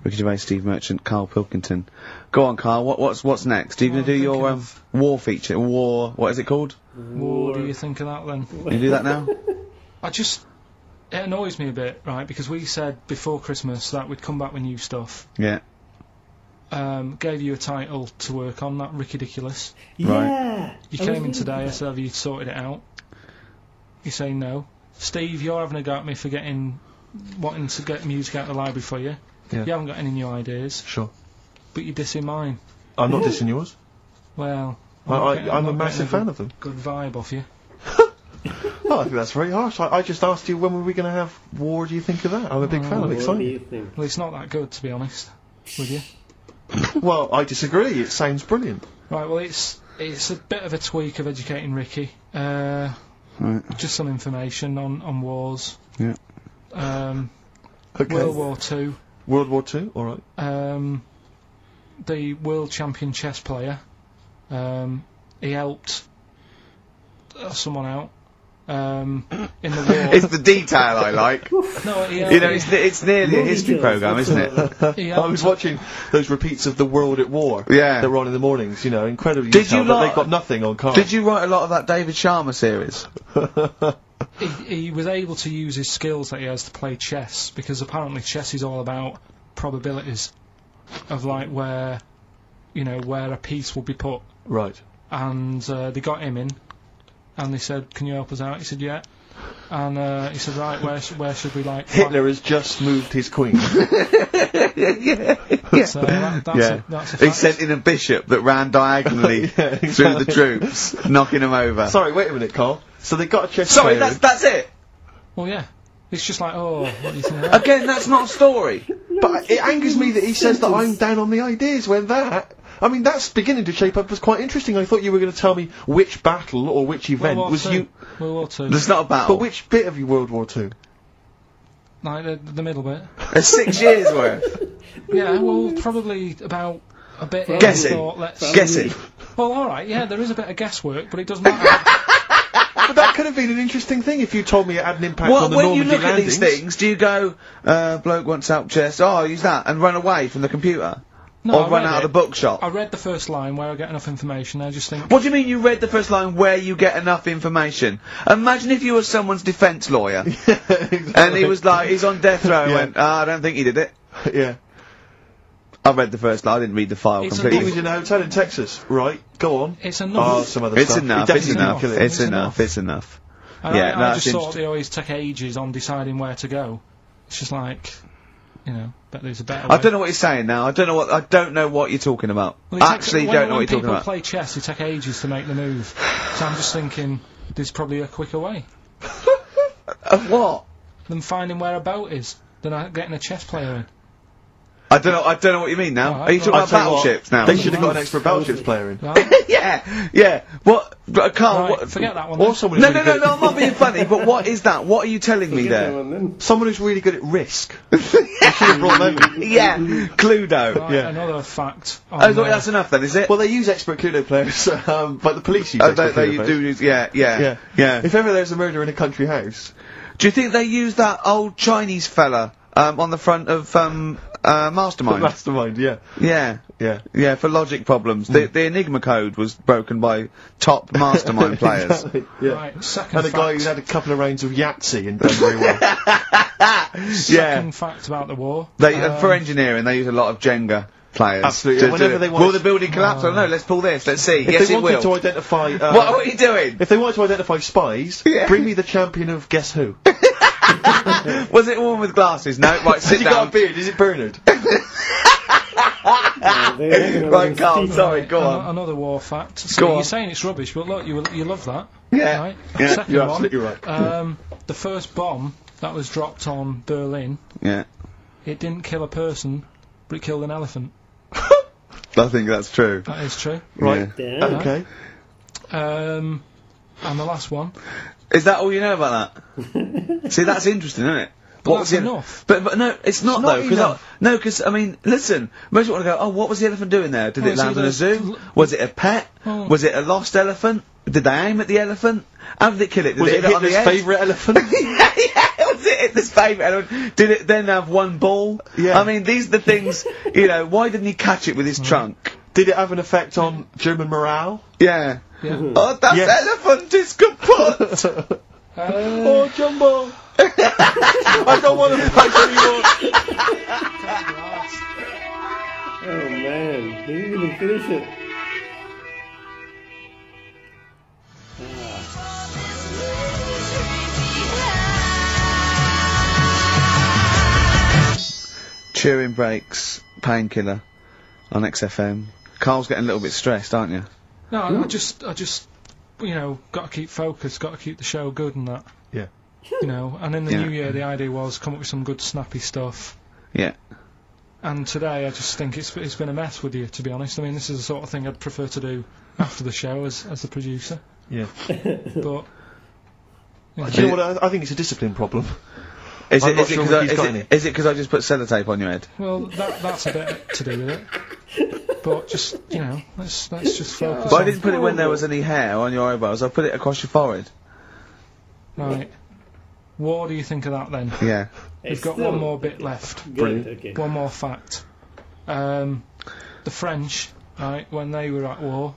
Ricky Gervais, Steve Merchant, Karl Pilkington. Go on, Karl. What's next? Are you going to do your war feature? What is it called?
What do you think of that then?
Can you do that now?
It annoys me a bit, right? Because we said before Christmas that we'd come back with new stuff.
Yeah.
Gave you a title to work on, that Ricky-dicky-lous.
Yeah.
You came in today, I said, have you sorted it out? You say no. Steve, you're having a go at me for wanting to get music out of the library for you.
Yeah.
You haven't got any new ideas.
Sure.
But you're dissing mine.
I'm not dissing yours.
Well,
I'm a massive fan of them.
Good vibe off you.
Oh, I think that's very harsh. I just asked you when were we going to have war. Do you think of that? I'm a big fan. I'm
What do
excited.
you think?
Well, it's not that good, to be honest with you.
Well, I disagree. It sounds brilliant.
Right, well, it's a bit of a tweak of Educating Ricky. Just some information on wars.
Yeah.
Okay.
World War II.
World War II. All right.
The world champion chess player. He helped someone out. In the war.
It's the detail I like.
No, he helped,
You know, it's nearly a history programme, isn't it?
I was watching those repeats of The World at War.
Yeah.
That were on in the mornings, you know, incredibly
Did
detailed,
you
but
lot-
they've got nothing on Karl.
Did you write a lot of that David Sharma series?
he was able to use his skills that he has to play chess, because apparently chess is all about probabilities of like where a piece will be put.
Right.
And they got him in, and they said, "Can you help us out?" He said, "Yeah." And he said, "Right, where should we like?"
Hitler has just moved his queen.
So that's a
He
fact.
sent in a bishop that ran diagonally through the troops, knocking them over.
Sorry, wait a minute, Karl. So they got a chess
Sorry,
player.
that's it.
Well, yeah. It's just like, oh, what do you think of that?
Again, that's not a story.
But it angers me that he says that I'm down on the ideas when I mean, that's beginning to shape up as quite interesting. I thought you were going to tell me which battle or which event
World War
was
II.
you.
World War II.
There's not a battle.
But which bit of your World War II?
Like the middle bit.
There's 6 years worth.
Yeah, well, probably about a bit. in,
Guess
I
it.
thought, let's-
Guess it.
Well, all right. Yeah, there is a bit of guesswork, but it doesn't matter.
But that could have been an interesting thing if you told me it had an impact
Well,
on the
when you
Normandy
look at
landings.
these things, do you go, bloke wants help chest, oh, use that, and run away from the computer?
No,
or
I
run
read
out of
it.
the bookshop?
I read the first line where I get enough information. I just think.
What do you mean you read the first line where you get enough information? Imagine if you were someone's defence lawyer, and he was like, he's on death row, and went, I don't think he did it.
Yeah.
I read the first line, I didn't read the file
It's
He
completely.
was in a hotel in Texas, right? Go on.
It's
Oh,
enough.
some other
It's
stuff.
enough,
He
it's
definitely
enough,
didn't kill him.
it's enough, it's enough.
And
Yeah, no,
I
that's
just thought
interesting.
they always take ages on deciding where to go. It's just like, bet there's a better
I
way.
don't know what you're saying now, I don't know what you're talking about.
Well, it takes-
Actually
when-
don't know
when
what you're talking
people
about.
play chess, they take ages to make the move. So I'm just thinking, there's probably a quicker way
Of what?
than finding where a boat is, than getting a chess player in.
I don't know what you mean now.
Oh,
Are you talking
I'll
about
tell you what,
battleships now?
They should have got an extra battleships player in.
Right?
yeah. What? Carl,
Right,
what?
forget that one.
Or
then.
someone
No,
who's
no,
really
no,
good
no, I'm not being funny, but what is that? What are you telling me there?
Someone who's really good at risk. They should have brought them in.
Yeah, Cluedo.
Right,
yeah.
Another fact. On,
Oh, that's enough then, is it?
Well, they use expert Cluedo players, but the police use
Oh,
expert
they
Cluedo players.
do use, yeah.
If ever there's a murder in a country house,
Do you think they use that old Chinese fella, on the front of, Mastermind?
Mastermind, yeah.
Yeah, for logic problems. The Enigma code was broken by top Mastermind players.
Exactly, yeah.
Right, second
And a guy
fact.
who had a couple of rounds of Yahtzee and done very well.
Second fact about the war.
For engineering, they use a lot of Jenga. players.
Absolutely. Whenever they want
will the building collapse? I don't know. Let's pull this. Let's see.
If
Yes,
they
it
wanted
will.
to identify...
What are you doing?
If they wanted to identify spies, bring me the champion of Guess Who.
Was it a woman with glasses? No. Right, sit
Has he
down.
got a beard? Is it Bernard?
Right, Karl, sorry, go on.
Another war fact. So
Go on.
you're saying it's rubbish, but look, you love that.
Yeah.
Right?
Yeah,
Second
you're
one,
absolutely right.
the first bomb that was dropped on Berlin,
Yeah.
it didn't kill a person, but it killed an elephant.
I think that's true.
That is true.
Right.
Damn.
Okay.
And the last one.
Is that all you know about that? See, that's interesting, isn't it?
But
What
that's
was the
enough.
But no, it's not
not
though.
enough.
Because I mean, listen. Most people want to go. Oh, what was the elephant doing there? Did
Well,
it land
it's
in a
either-
zoo? Was it a pet?
Oh.
Was it a lost elephant? Did they aim at the elephant? How did it kill it? Did
Was
it
it
hit it on the
Hitler's
head?
favourite elephant?
yeah, was it Hitler's favourite elephant? Did it then have one ball?
Yeah.
I mean, these are the things. You know, why didn't he catch it with his trunk?
Did it have an effect on German morale?
Yeah.
Yeah.
Oh, that
Yes.
elephant is kaput.
Oh, Jumbo! I don't want to fight anymore!
Oh man, he didn't even finish it.
Cheering breaks, painkiller on XFM. Karl's getting a little bit stressed, aren't you?
No, I just, you know, got to keep focused, got to keep the show good and that.
Yeah.
You know, and in the
Yeah.
new year, the idea was come up with some good snappy stuff.
Yeah.
And today, I just think it's been a mess with you, to be honest. I mean, this is the sort of thing I'd prefer to do after the show as the producer.
Yeah.
But
Do you know what? I think it's a discipline problem.
Is
I'm
it
not sure Ricky's got any.
because I just put sellotape on your head?
well, that's a bit to do with it. But just, you know, let's just focus.
But I
on
didn't put it when there was any hair on your eyebrows. I put it across your forehead.
Right. What do you think of that then?
Yeah.
We've got one more bit left.
Good, okay.
One more fact. The French, right, when they were at war,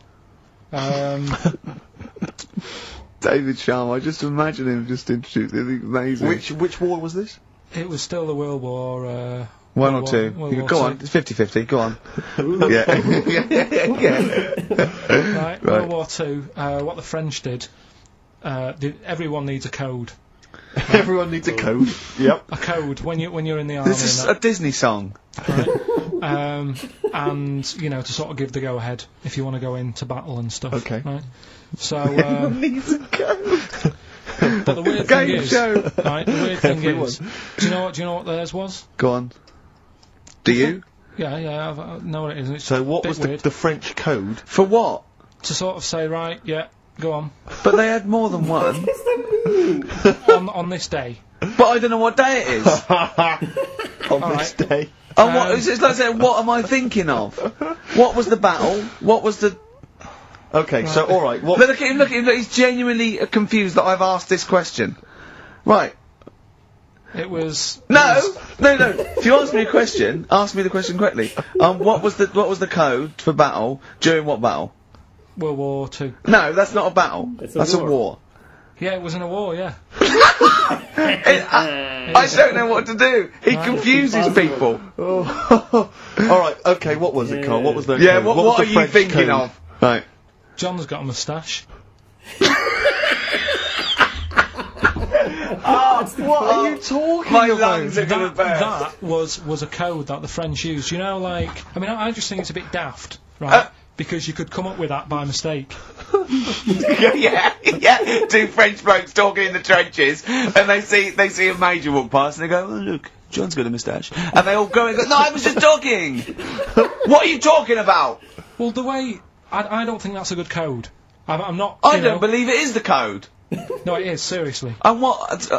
David Sharma, I just imagine him just introduced it. It's amazing.
Which war was this?
it was still the World War.
One or
World
two.
War- World
Go
War
on. It's 50-50. Go on. yeah.
Right, World War Two. What the French did. Everyone needs a code.
Everyone needs a code. Yep.
A code when you're in the army.
This is
and
a Disney song.
that, right? And you know, to sort of give the go ahead if you want to go into battle and stuff.
Okay.
Right. So.
Needs a code.
But the weird thing
Game
is,
show.
right? The weird thing
Everyone.
is, do you know what theirs was?
Go on. Do you?
Yeah, I know what it is. And it's
So what
bit
was
weird.
the French code?
For what?
To sort of say, right, yeah, go on
But they had more than one.
on this day.
But I don't know what day it is.
On
All
this
right.
day.
Oh, what? It's like saying, what am I thinking of? What was the battle? What was the...
Okay, so alright, what...
Look at him, look at him, look, he's genuinely confused that I've asked this question. Right.
It was.
No! If you ask me a question, ask me the question correctly. What was the code for battle during what battle?
World War Two.
No, that's not a battle.
It's a
That's a
war.
war.
Yeah, it was in a war. Yeah.
I don't know what to do. He confuses people.
Alright, okay, what was it, Karl? What was the
Yeah,
code?
what
was
are
the
you
French
thinking
code?
of? Right.
John's got a moustache.
What are you talking
My
about?
lungs are gonna burst.
That was a code that the French used. You know, like, I mean, I just think it's a bit daft, right? Because you could come up with that by mistake.
yeah. Two French blokes talking in the trenches, and they see a major walk past, and they go, "Oh look, John's got a moustache," and they all go and go, "No, I was just talking. What are you talking about?"
Well, the way I don't think that's a good code. I'm not.
I
you
don't
know,
believe it is the code.
No, it is seriously.
And what?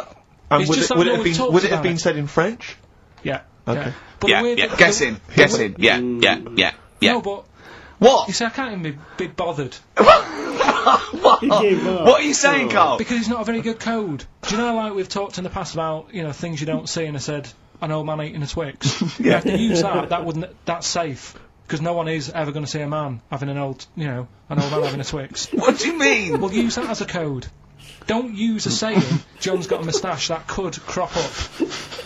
And
It's
would
just
it,
that
would
no
it have
one
been
talks
would it have
about
been
it.
said in French?
Yeah.
Okay.
Yeah. But the weird-
Guess in. Yeah.
No, but
What?
you see, I can't even be bothered
He gave up.
What are you saying, Karl?
because it's not a very good code. Do you know, like we've talked in the past about things you don't see, and I said an old man eating a Twix. You have to use that. That's safe. Because no one is ever going to see a man having an old man having a Twix.
What do you mean?
We'll use that as a code. Don't use a saying, John's got a moustache, that could crop up.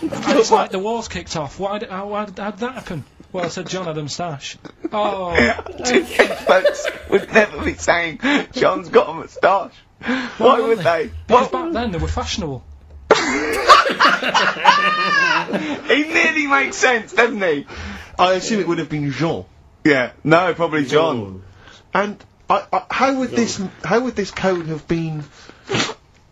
And it's like the war's kicked off. How did that happen? Well, I said John had a moustache. Oh.
Folks would never be saying John's got a moustache. Why would they?
Because back then they were fashionable.
He nearly makes sense, doesn't he?
I assume it would have been Jean.
Yeah. No, probably John.
And how would this code have been?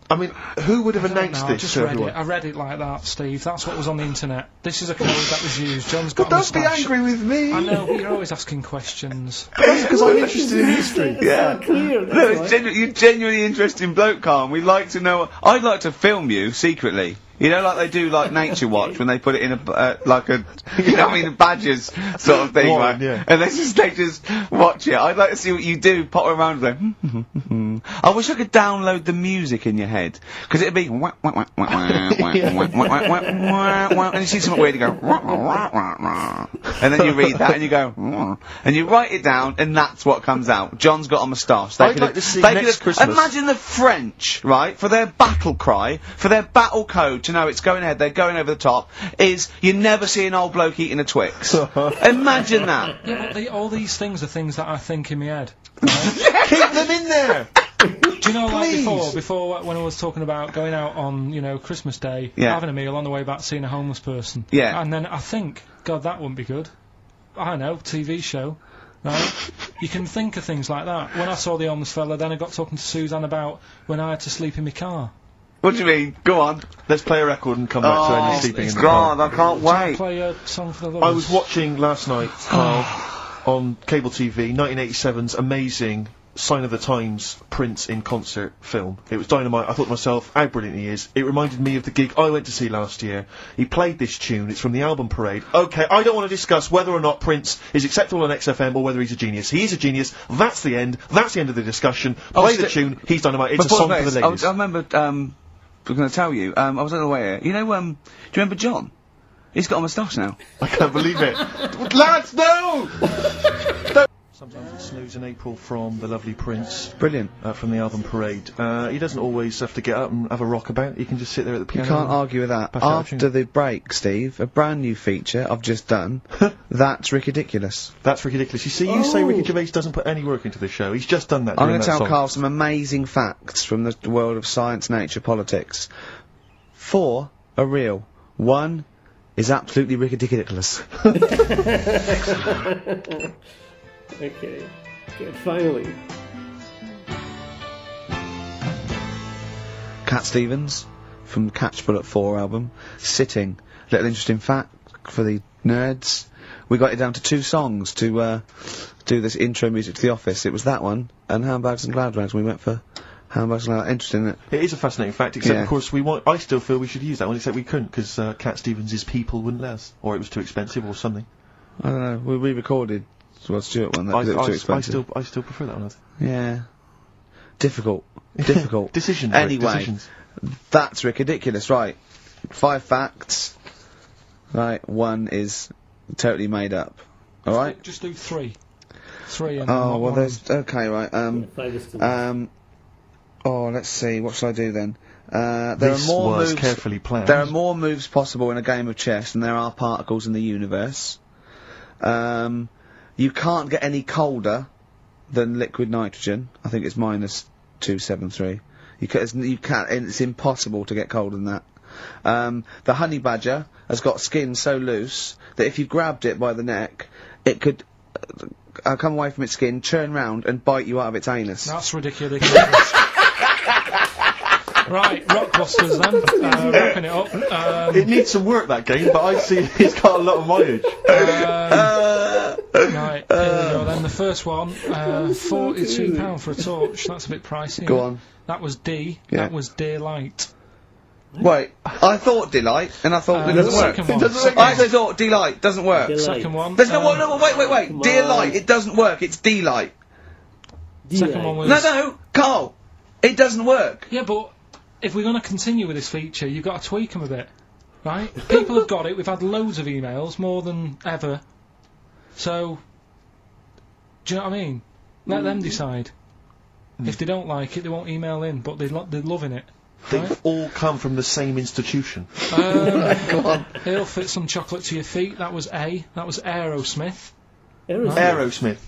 I mean, who would have announced this?
I just read it. I read it like that, Steve. That's what was on the internet. This is a code that was used. John's got a
Don't be
moustache.
angry with me.
I know, but you're always asking questions.
That's because I'm interested in history.
Yeah.
Clear,
No, it's you're genuinely interested in bloke, Karl. We'd like to know. I'd like to film you secretly. You know, like they do, like Nature Watch, when they put it in a, like a, you know what I mean, a Badgers sort of thing, right?
Yeah.
And they just watch it. I'd like to see what you do, pop around like, I wish I could download the music in your head. Because it'd be, and you see something weird, you go, and then you read that and you go, and you write it down, and that's what comes out. John's got a moustache.
I'd like to see next Christmas.
Imagine the French, right, for their battle cry, for their battle code, to know it's going ahead, they're going over the top, is you never see an old bloke eating a Twix. Imagine that.
Yeah, but all these things are things that I think in my head.
Keep them in there.
Do you know, like
Please.
before when I was talking about going out on, you know, Christmas Day,
Yeah.
having a meal on the way back, seeing a homeless person.
Yeah.
And then I think, God, that wouldn't be good. I don't know, TV show. Right? You can think of things like that. When I saw the homeless fella, then I got talking to Suzanne about when I had to sleep in my car.
What do you mean? Go on.
Let's play a record and come back to any sleeping in the
God,
car.
I can't wait.
Play a song for the
I
lovers.
was watching last night, Karl, on cable TV, 1987's amazing Sign of the Times Prince in concert film. It was dynamite. I thought to myself, how brilliant he is. It reminded me of the gig I went to see last year. He played this tune. It's from the album Parade. Okay, I don't want to discuss whether or not Prince is acceptable on XFM or whether he's a genius. He is a genius. That's the end. That's the end of the discussion. Play the tune. He's dynamite. It's a song for the ladies.
I remember, I'm going to tell you, I was unaware. You know, do you remember John? He's got a moustache now.
I can't believe it. Lads, no! Sometimes it snows in April from the lovely Prince.
Brilliant.
From the album Parade. He doesn't always have to get up and have a rock about. He can just sit there at the
You
piano.
can't argue with that.
back out
After the break, Steve, a brand new feature I've just done. That's Ricky-dicky-lous.
That's ridiculous. You see, you say Ricky Gervais doesn't put any work into the show. He's just done that.
I'm
going to
tell Karl some amazing facts from the world of science, nature, politics. 4 are real. 1 is absolutely rickety-dickey-lous.
Okay. Good, finally.
Cat Stevens from Catch Bullet 4 album. Sitting. Little interesting fact for the nerds. We got it down to 2 songs to do this intro music to The Office. It was that one and Handbags and Cloud Rags. We went for Handbags and Cloud. Interesting, isn't it?
It is a fascinating fact, except of course I still feel we should use that one, except we couldn't because Cat Stevens' people wouldn't let us, or it was too expensive or something.
I don't know. We re-recorded Stuart one. That was too expensive.
I still prefer that one.
Yeah. Difficult. Difficult.
Decisions.
Anyway,
Rick, decisions.
That's Ricky-dicky-lous, right. 5 facts. Right, 1 is totally made up. Alright?
Just do 3. 3 and
Oh,
then
well
one.
there's, okay, right,
5 is too much.
let's see, what shall I do then? There
This
are more
was
moves.
carefully planned.
There are more moves possible in a game of chess than there are particles in the universe. You can't get any colder than liquid nitrogen. I think it's minus 273. You can't, it's impossible to get colder than that. The honey badger has got skin so loose that if you grabbed it by the neck, it could come away from its skin, turn round and bite you out of its anus.
That's ridiculous. Right, Rockbusters then. Wrapping it up.
It needs some work, that game, but I see it's got a lot of mileage.
Right, here we go then. The first one, £42 for a torch. That's a bit pricey.
Go on.
That was D.
Yeah.
That was Daylight.
Wait, I thought delight, and I thought it
the
doesn't work.
second one.
I also thought delight doesn't work.
Delight.
Second one.
There's no, wait.
Come
Dear
on.
light, it doesn't work. It's delight.
Second one was.
No, Karl, it doesn't work.
Yeah, but if we're going to continue with this feature, you've got to tweak them a bit, right? People have got it. We've had loads of emails, more than ever. So, do you know what I mean? Let them decide. If they don't like it, they won't email in, but they're loving it.
They've all come from the same institution.
Go on.
He'll fit some chocolate to your feet. That was A. That was Aerosmith.
Aerosmith.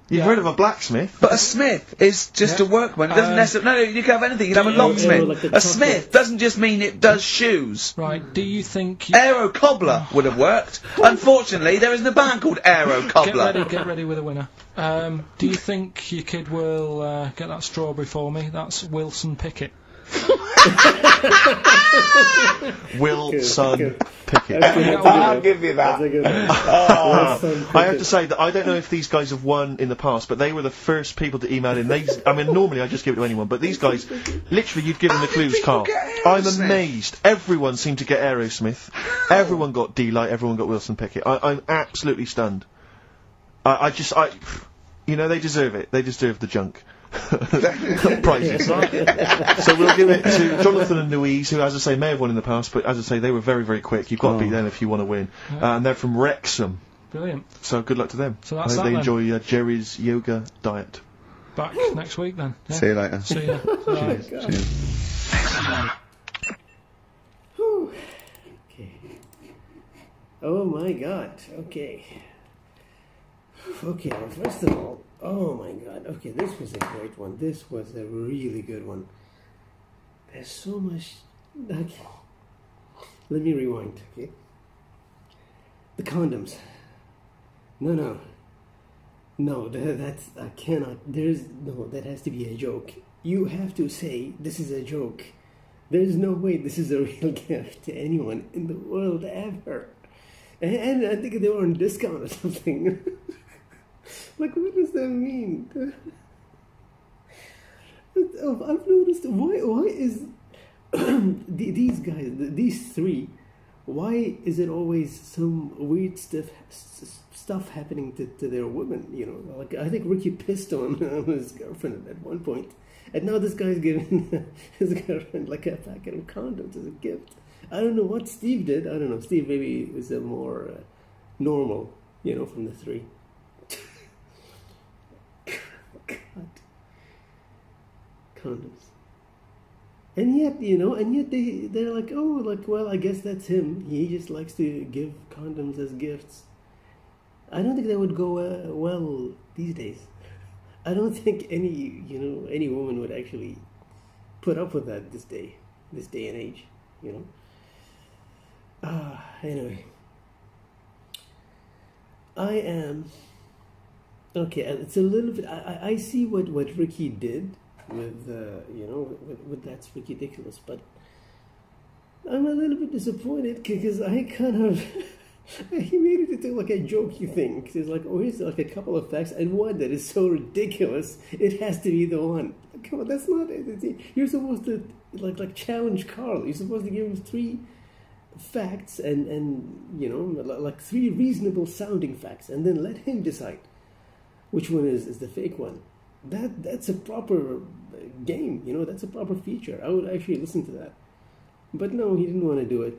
You've heard of a blacksmith?
But a smith is just a workman. It doesn't necessarily. No, you can have anything. You can have a locksmith.
like
a smith doesn't just mean it does shoes.
Right. Do you think?
Aero cobbler would have worked. Unfortunately, there isn't a band called Aero Cobbler.
Get ready with a winner. Do you think your kid will get that strawberry for me? That's Wilson Pickett.
Wilson Pickett.
I'll give you that.
That's a good one.
I have to say that I don't know if these guys have won in the past, but they were the first people to email in. I mean, normally I just give it to anyone, but these guys, literally, you've given the clues, Karl. I'm amazed. Everyone seemed to get Aerosmith. Everyone got D-Light. Everyone got Wilson Pickett. I'm absolutely stunned. You know, they deserve it. They deserve the junk. Prizes. So we'll give it to Jonathan and Louise, who, as I say, may have won in the past, but as I say, they were very, very quick. You've got to beat them if you want to win. And they're from Wrexham.
Brilliant.
So good luck to them.
So
I
that's
hope
that
they
then.
enjoy Jerry's yoga diet.
Back next week then. Yeah.
See you later.
See ya.
Okay. Oh my God. Okay. Okay, well, first of all, oh my God. Okay, this was a great one. This was a really good one. There's so much. Okay. Let me rewind, okay? The condoms. No, that's, I cannot, that has to be a joke. You have to say, this is a joke. There's no way this is a real gift to anyone in the world ever. And I think they were on discount or something. Like, what does that mean? I've noticed, why is these guys, these three, why is it always some weird stuff happening to their women, you know? Like, I think Ricky pissed on his girlfriend at one point, and now this guy's giving his girlfriend like a packet of condoms as a gift. I don't know what Steve did. I don't know. Steve maybe was a more normal, you know, from the three. God. Condoms. And yet, you know, they're like, oh, like, well, I guess that's him. He just likes to give condoms as gifts. I don't think that would go well these days. I don't think any woman would actually put up with that this day and age, you know. Anyway. I am... Okay, it's a little bit... I see what Ricky did with, with That's Ricky-dicky-lous, but I'm a little bit disappointed because I kind of... he made it into like a jokey thing. Cause it's like, oh, here's like a couple of facts, and one that is so ridiculous, it has to be the one. Come on, that's not it. You're supposed to like challenge Karl. You're supposed to give him 3 facts and you know, like 3 reasonable sounding facts, and then let him decide which one is the fake one. That's a proper game, you know. That's a proper feature. I would actually listen to that, but no, he didn't want to do it.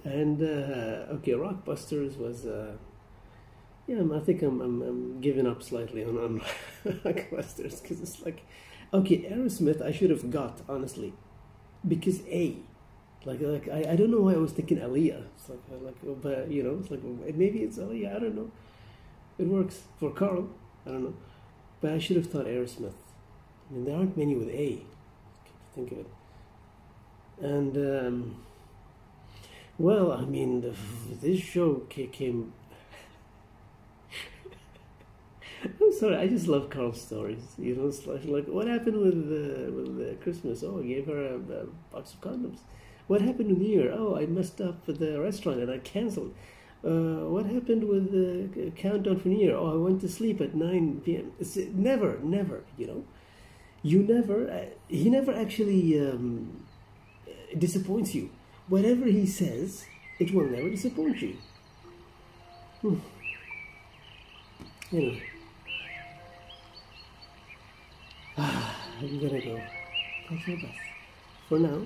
And okay, Rockbusters was I think I'm giving up slightly on Rockbusters, because it's like, okay, Aerosmith I should have got, honestly, because like I don't know why I was thinking Aaliyah. It's like but you know, it's like maybe it's Aaliyah. I don't know. It works for Karl. I don't know, but I should have thought Aerosmith. I mean, there aren't many with A. Think of it. And well, I mean, this show came... I'm sorry, I just love Karl's stories. You know, it's like what happened with Christmas? Oh, I gave her a box of condoms. What happened with New Year? Oh, I messed up with the restaurant and I cancelled. What happened with the countdown for New Year? Oh, I went to sleep at 9 p.m. It's never, you know. He never actually disappoints you. Whatever he says, it will never disappoint you. Anyway. I'm gonna go. Catch my breath. For now.